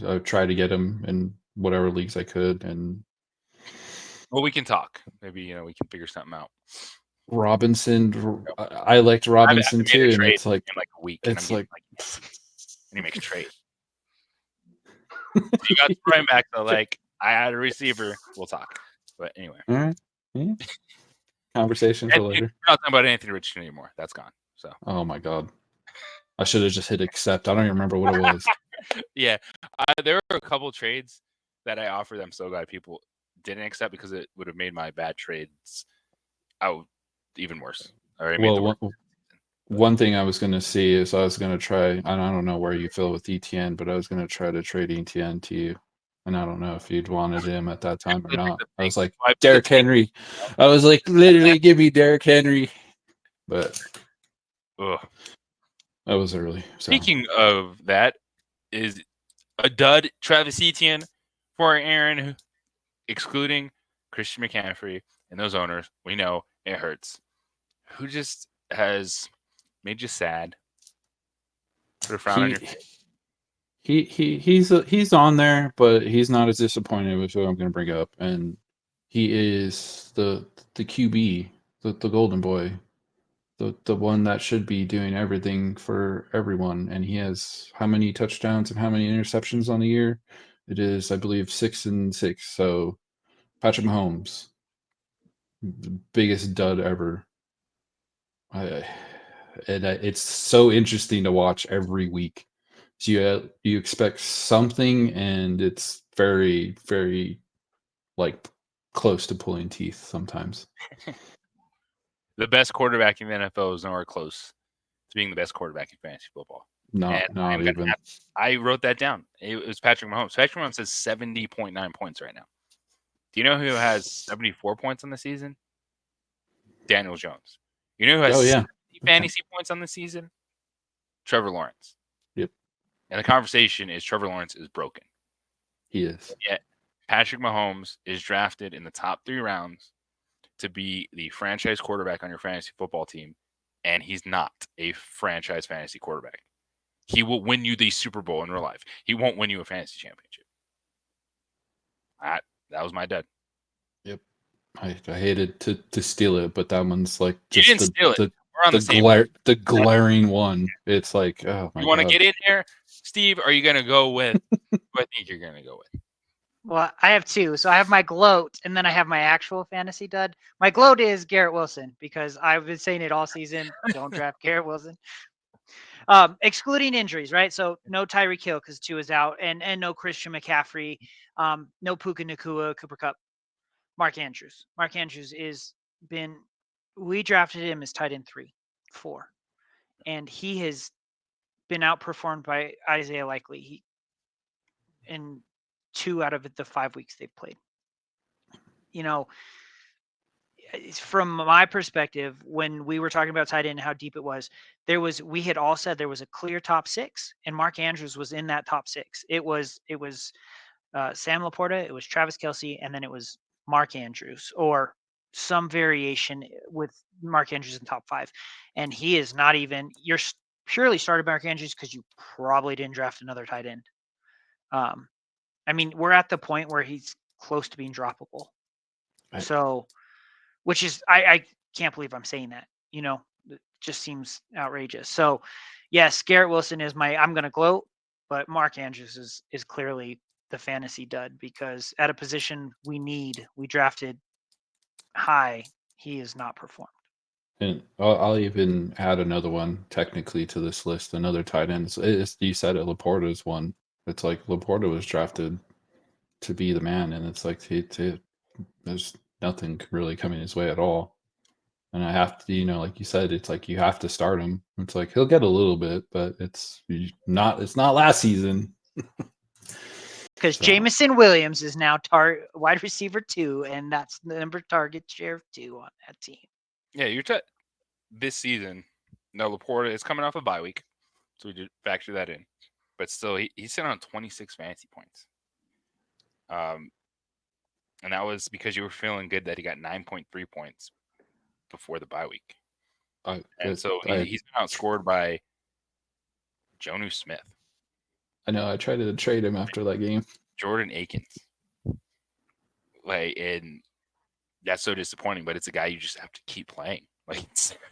I tried to get him in whatever leagues I could, and well, we can talk. Maybe we can figure something out. Robinson, I liked Robinson too, and it's like in like a week. It's and he makes a trade. You got running back though. Like I had a receiver. We'll talk. But anyway, all right. Yeah. Conversation for later. We're not talking about Anthony Richardson anymore. That's gone. So. Oh my god, I should have just hit accept. I don't even remember what it was. Yeah, there were a couple trades that I offered. I'm so glad people didn't accept because it would have made my bad trades out even worse. All right. Well, one thing I was going to see is I was going to try, and I don't know where you feel with ETN, but I was going to try to trade ETN to you. And I don't know if you'd wanted him at that time or not. I was like, Derrick Henry. I was like, literally give me Derrick Henry. But that was early. So. Speaking of that, is a dud Travis Etienne for Aaron, excluding Christian McCaffrey and those owners. We know it hurts. Who just has made you sad? Put a frown on your face. He's on there, but he's not as disappointed with who I'm going to bring up, and he is the QB, the golden boy, the one that should be doing everything for everyone, and he has how many touchdowns and how many interceptions on the year? It is, I believe, 6 and 6. So Patrick Mahomes, the biggest dud ever. and it's so interesting to watch every week. So you expect something, and it's very, very like close to pulling teeth sometimes. The best quarterback in the NFL is nowhere close to being the best quarterback in fantasy football. Not even. I wrote that down. It was Patrick Mahomes. Patrick Mahomes has 70.9 points right now. Do you know who has 74 points on the season? Daniel Jones. You know who has 70 fantasy points on the season? Trevor Lawrence. Yep. And the conversation is Trevor Lawrence is broken. He is. Yet Patrick Mahomes is drafted in the top 3 rounds to be the franchise quarterback on your fantasy football team, and he's not a franchise fantasy quarterback. He will win you the Super Bowl in real life. He won't win you a fantasy championship. That was my dud. Yep. I hated to steal it, but that one's like just you didn't steal it. We're on the same. The glaring one. It's like, oh my god. You want to get in there, Steve? Or are you going to go with who I think you're going to go with? Well, I have 2. So I have my gloat, and then I have my actual fantasy dud. My gloat is Garrett Wilson, because I've been saying it all season. Don't draft Garrett Wilson. Excluding injuries, right? So no Tyreek Hill because 2 is out, and no Christian McCaffrey, no Puka Nacua, Cooper Kupp, Mark Andrews. Mark Andrews we drafted him as tight end 3, 4, and he has been outperformed by Isaiah Likely. In 2 out of the 5 weeks they've played. From my perspective, when we were talking about tight end and how deep it was, we had all said there was a clear top 6, and Mark Andrews was in that top 6. It was Sam Laporta, it was Travis Kelce, and then it was Mark Andrews, or some variation with Mark Andrews in top 5. And he is not even. You're purely started Mark Andrews because you probably didn't draft another tight end. I mean, we're at the point where he's close to being droppable. So, which is, I can't believe I'm saying that. It just seems outrageous. So, yes, Garrett Wilson is I'm going to gloat, but Mark Andrews is clearly the fantasy dud, because at a position we drafted high, he has not performed. And I'll even add another one technically to this list. Another tight end. You said it. Laporta's one. It's like Laporta was drafted to be the man, and it's like there's nothing really coming his way at all. And I have to, like you said, it's like you have to start him. It's like he'll get a little bit, but it's not last season. Because Jameson Williams is now wide receiver 2, and that's the number target share of 2 on that team. Yeah, this season. No, Laporta is coming off a bye week, so we did factor that in. But still, he's sitting on 26 fantasy points. And that was because you were feeling good that he got 9.3 points before the bye week. He's been outscored by Jonnu Smith. I know. I tried to trade him after that game. Jordan Akins. And that's so disappointing, but it's a guy you just have to keep playing.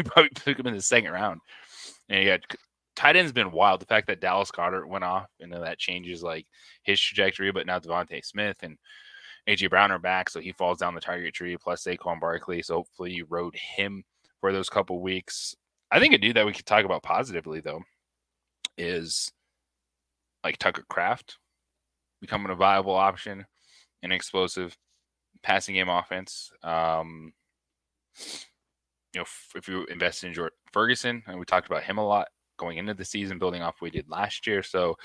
Probably took him in the second round. And tight end's been wild. The fact that Dallas Goedert went off, that changes his trajectory, but now Devontae Smith and A.J. Brown are back, so he falls down the target tree, plus Saquon Barkley. So hopefully you rode him for those couple weeks. I think a dude that we could talk about positively, though, is Tucker Kraft becoming a viable option, an explosive passing game offense. If you invest in Jordan Ferguson, and we talked about him a lot going into the season, building off what we did last year. So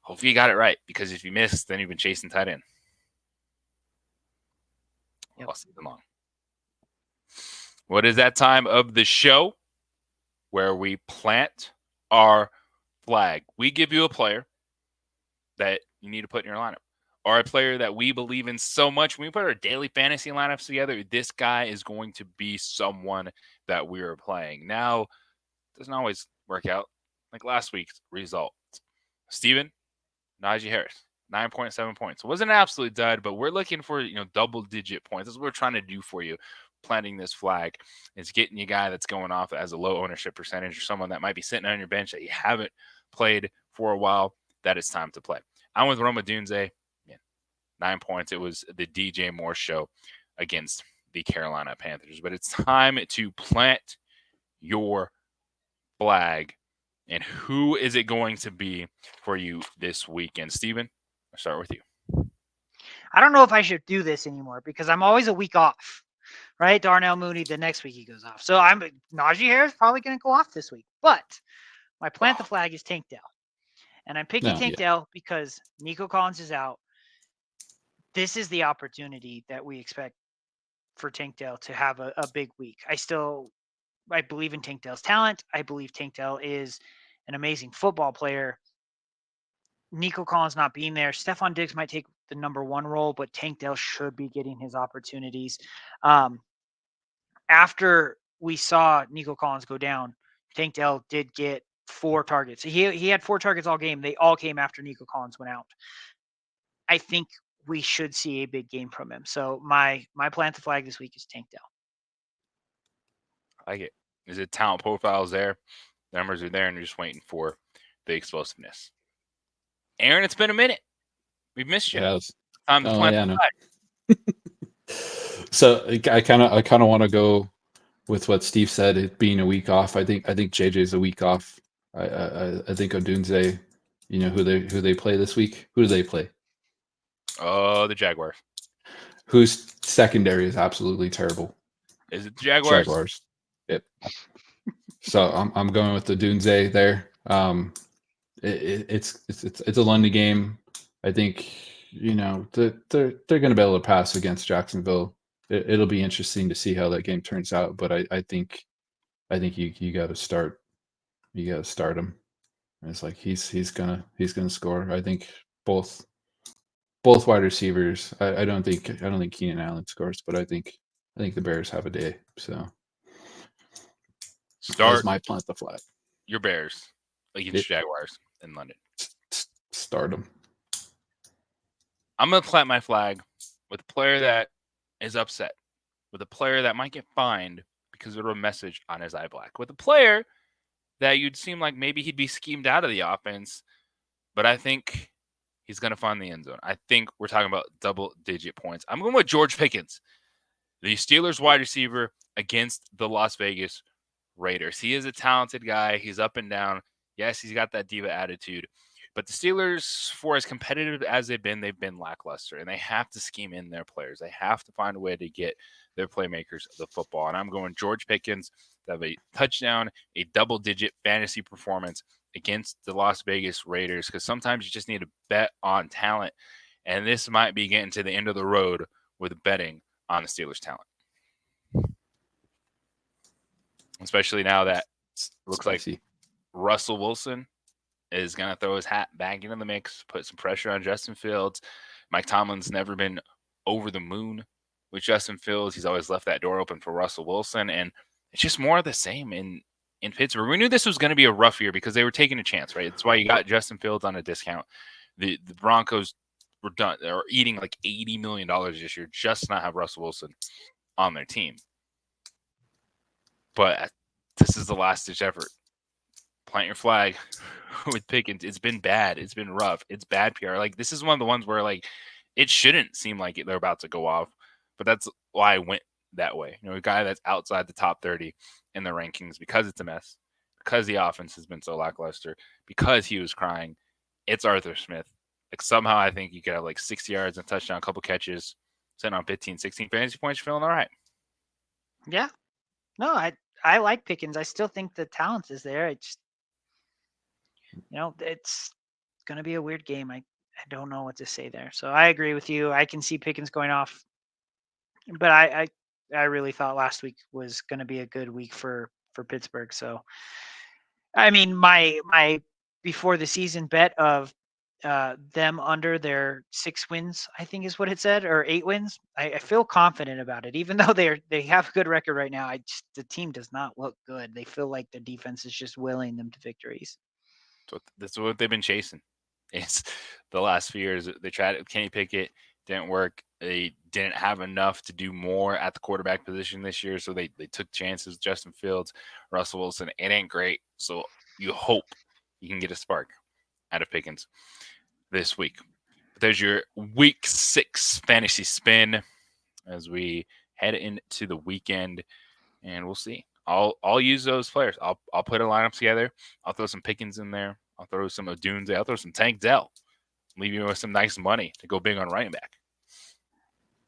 hopefully you got it right, because if you missed, then you've been chasing tight end. Yep. All season long. What is that time of the show where we plant our flag? We give you a player that you need to put in your lineup, or a player that we believe in so much. When we put our daily fantasy lineups together, this guy is going to be someone that we are playing. Now, it doesn't always work out like last week's result. Steven, Najee Harris, 9.7 points. It wasn't an absolute dud, but we're looking for double-digit points. That's what we're trying to do for you. Planting this flag is getting you a guy that's going off as a low ownership percentage, or someone that might be sitting on your bench that you haven't played for a while, that it's time to play. I'm with Roma Dunze. 9 points. It was the DJ Moore show against the Carolina Panthers. But it's time to plant your Flag, and who is it going to be for you this weekend? Steven, I'll start with you. I don't know if I should do this anymore because I'm always a week off, right? Darnell Mooney, the next week he goes off. So Najee Harris probably going to go off this week. But my plant the flag is Tank Dell. And I'm picking Tank Dell because Nico Collins is out. This is the opportunity that we expect for Tank Dell to have a big week. I believe in Tank Dell's talent. I believe Tank Dell is an amazing football player. Nico Collins not being there. Stephon Diggs might take the number one role, but Tank Dell should be getting his opportunities. After we saw Nico Collins go down, Tank Dell did get 4 targets. He had 4 targets all game. They all came after Nico Collins went out. I think we should see a big game from him. So my plant the flag this week is Tank Dell. I like it. Is it talent profiles there? The numbers are there, and you're just waiting for the explosiveness. Aaron, it's been a minute. We've missed you. Yes. Time to plant the flag. So I kind of want to go with what Steve said. It being a week off. I think JJ's a week off. I think Odunze. You know who they play this week? Who do they play? Oh, the Jaguars. Whose secondary is absolutely terrible. Is it the Jaguars? Jaguars. Yep. So I'm going with the Dunze there. It's a London game. I think they're going to be able to pass against Jacksonville. It'll be interesting to see how that game turns out. But I think you got to start. You got to start him. And it's like he's gonna score. I think both wide receivers. I don't think Keenan Allen scores, but I think the Bears have a day. So start my plant the flag. Your Bears against Jaguars in London. Start them. I'm gonna plant my flag with a player that is upset, with a player that might get fined because of a message on his eye black, with a player that you'd seem like maybe he'd be schemed out of the offense, but I think he's going to find the end zone. I think we're talking about double-digit points. I'm going with George Pickens, the Steelers wide receiver against the Las Vegas Raiders. He is a talented guy. He's up and down. Yes, he's got that diva attitude. But the Steelers, for as competitive as they've been lackluster, and they have to scheme in their players. They have to find a way to get their playmakers the football. And I'm going George Pickens to have a touchdown, a double-digit fantasy performance against the Las Vegas Raiders, because sometimes you just need to bet on talent. And this might be getting to the end of the road with betting on the Steelers' talent. Especially now that it looks like Russell Wilson is going to throw his hat back into the mix, put some pressure on Justin Fields. Mike Tomlin's never been over the moon with Justin Fields. He's always left that door open for Russell Wilson, and it's just more of the same in Pittsburgh. We knew this was going to be a rough year because they were taking a chance, right? That's why you got Justin Fields on a discount. The Broncos were done. They're eating like $80 million this year just to not have Russell Wilson on their team. But this is the last-ditch effort. Plant your flag with Pickens. It's been bad. It's been rough. It's bad PR. Like, this is one of the ones where, like, it shouldn't seem like they're about to go off, but that's why I went that way. A guy that's outside the top 30 in the rankings because it's a mess, because the offense has been so lackluster, because he was crying. It's Arthur Smith. Like, somehow I think you could have like 60 yards and touchdown, a couple catches, sitting on 15, 16 fantasy points. You're feeling all right. Yeah. No, I like Pickens. I still think the talent is there. It's going to be a weird game. I don't know what to say there. So I agree with you. I can see Pickens going off, but I really thought last week was going to be a good week for Pittsburgh. So, I mean, my before the season bet of them under their 6 wins, I think is what it said, or 8 wins. I feel confident about it, even though they have a good record right now. The team does not look good. They feel like the defense is just willing them to victories. That's what they've been chasing. It's the last few years. They tried it. Kenny Pickett didn't work. They didn't have enough to do more at the quarterback position this year, so they took chances. Justin Fields, Russell Wilson. It ain't great. So you hope you can get a spark out of Pickens this week. But there's your week 6 fantasy spin as we head into the weekend, and we'll see I'll use those players. I'll put a lineup together. I'll throw some Pickens in there. I'll throw some Odunze. I'll throw some Tank Dell. Leave you with some nice money to go big on running back.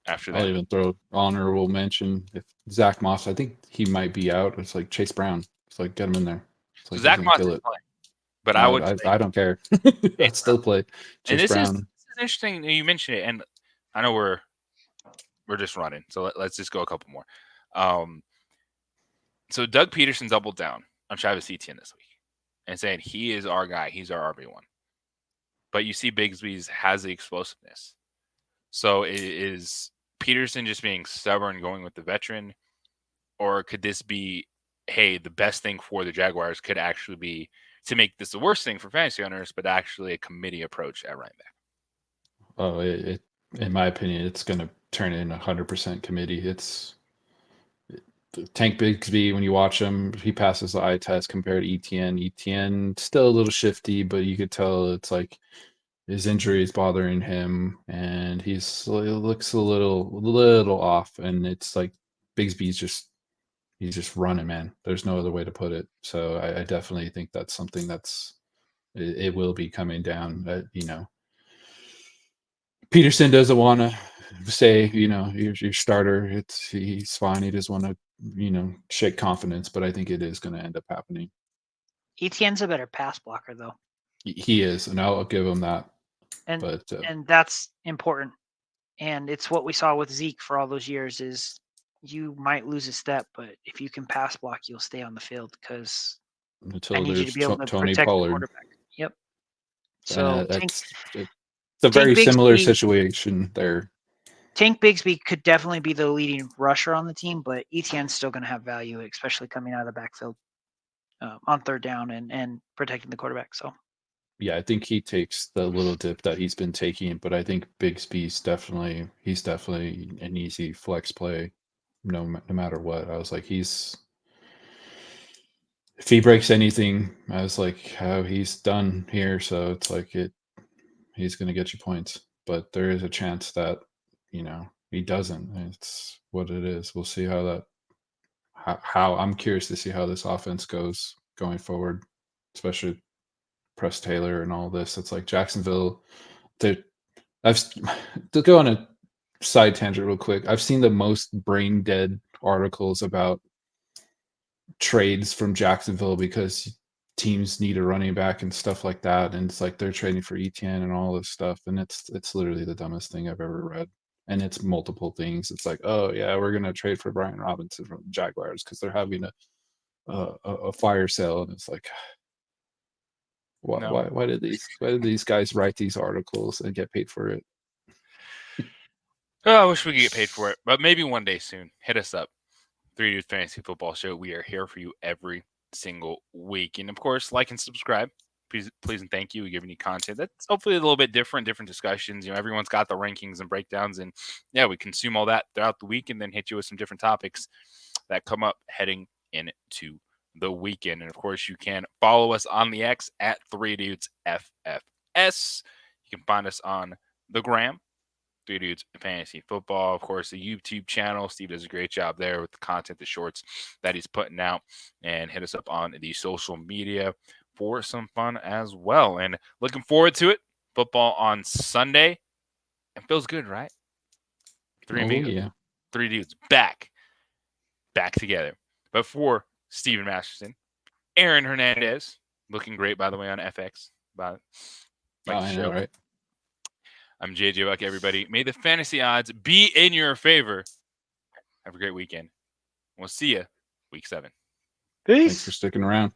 After that, I'll even throw honorable mention if Zach Moss. I think he might be out. It's like Chase Brown. It's like get him in there. It's like so Zach he's gonna Moss kill is it. playing, but I would. I don't care. I'd still play And Chase this Brown. is interesting. You mentioned it, and I know we're just running, so let's just go a couple more. So Doug Peterson doubled down on Travis Etienne this week and saying he is our guy. He's our RB1. But you see Bigsby's has the explosiveness. So is Peterson just being stubborn, going with the veteran? Or could this be, hey, the best thing for the Jaguars could actually be to make this the worst thing for fantasy owners, but actually a committee approach at running back? Oh, in my opinion, it's going to turn in 100% committee. Tank Bigsby, when you watch him, he passes the eye test compared to Etienne. Etienne still a little shifty, but you could tell it's like his injury is bothering him, and he looks a little off. And it's like Bigsby's he's just running, man. There's no other way to put it. So I definitely think that's something it will be coming down. Peterson doesn't want to say, your starter. He's fine. He doesn't want to, shake confidence. But I think it is going to end up happening. Etienne's a better pass blocker, though. He is, and I'll give him that. And but and that's important. And it's what we saw with Zeke for all those years is you might lose a step, but if you can pass block, you'll stay on the field because I need you to be able to Tony protect Pollard. the quarterback. Yep. So So it's a very similar situation there. Tank Bigsby could definitely be the leading rusher on the team, but Etienne's still going to have value, especially coming out of the backfield on third down and protecting the quarterback. So, yeah, I think he takes the little dip that he's been taking, but I think Bigsby's definitely an easy flex play, no matter what. I was like, if he breaks anything, I was like, how he's done here. So it's like he's going to get you points, but there is a chance that he doesn't. It's what it is. We'll see how I'm curious to see how this offense goes going forward, especially Press Taylor and all this. It's like Jacksonville. To go on a side tangent real quick. I've seen the most brain dead articles about trades from Jacksonville because teams need a running back and stuff like that, and it's like they're trading for Etienne and all this stuff, and it's literally the dumbest thing I've ever read. And it's multiple things. It's like, oh yeah, we're gonna trade for Brian Robinson from the Jaguars because they're having a fire sale, and it's like, why did these guys write these articles and get paid for it? Oh, I wish we could get paid for it, but maybe one day soon. Hit us up. 3 Dudes Fantasy Football Show. We are here for you every single week. And of course, like and subscribe. Please and thank you. We're giving you content that's hopefully a little bit different discussions. Everyone's got the rankings and breakdowns, and yeah, we consume all that throughout the week and then hit you with some different topics that come up heading into the weekend. And of course, you can follow us on the X at 3DudesFFS. You can find us on the gram, 3 Dudes Fantasy Football. Of course, the YouTube channel. Steve does a great job there with the content, the shorts that he's putting out. And hit us up on the social media for some fun as well. And looking forward to it. Football on Sunday. It feels good, right? Three dudes back together. But for Steven Masterson, Aaron Hernandez, looking great, by the way, on FX. I know, right? I'm JJ Buck, everybody. May the fantasy odds be in your favor. Have a great weekend. We'll see you week 7. Peace. Thanks for sticking around.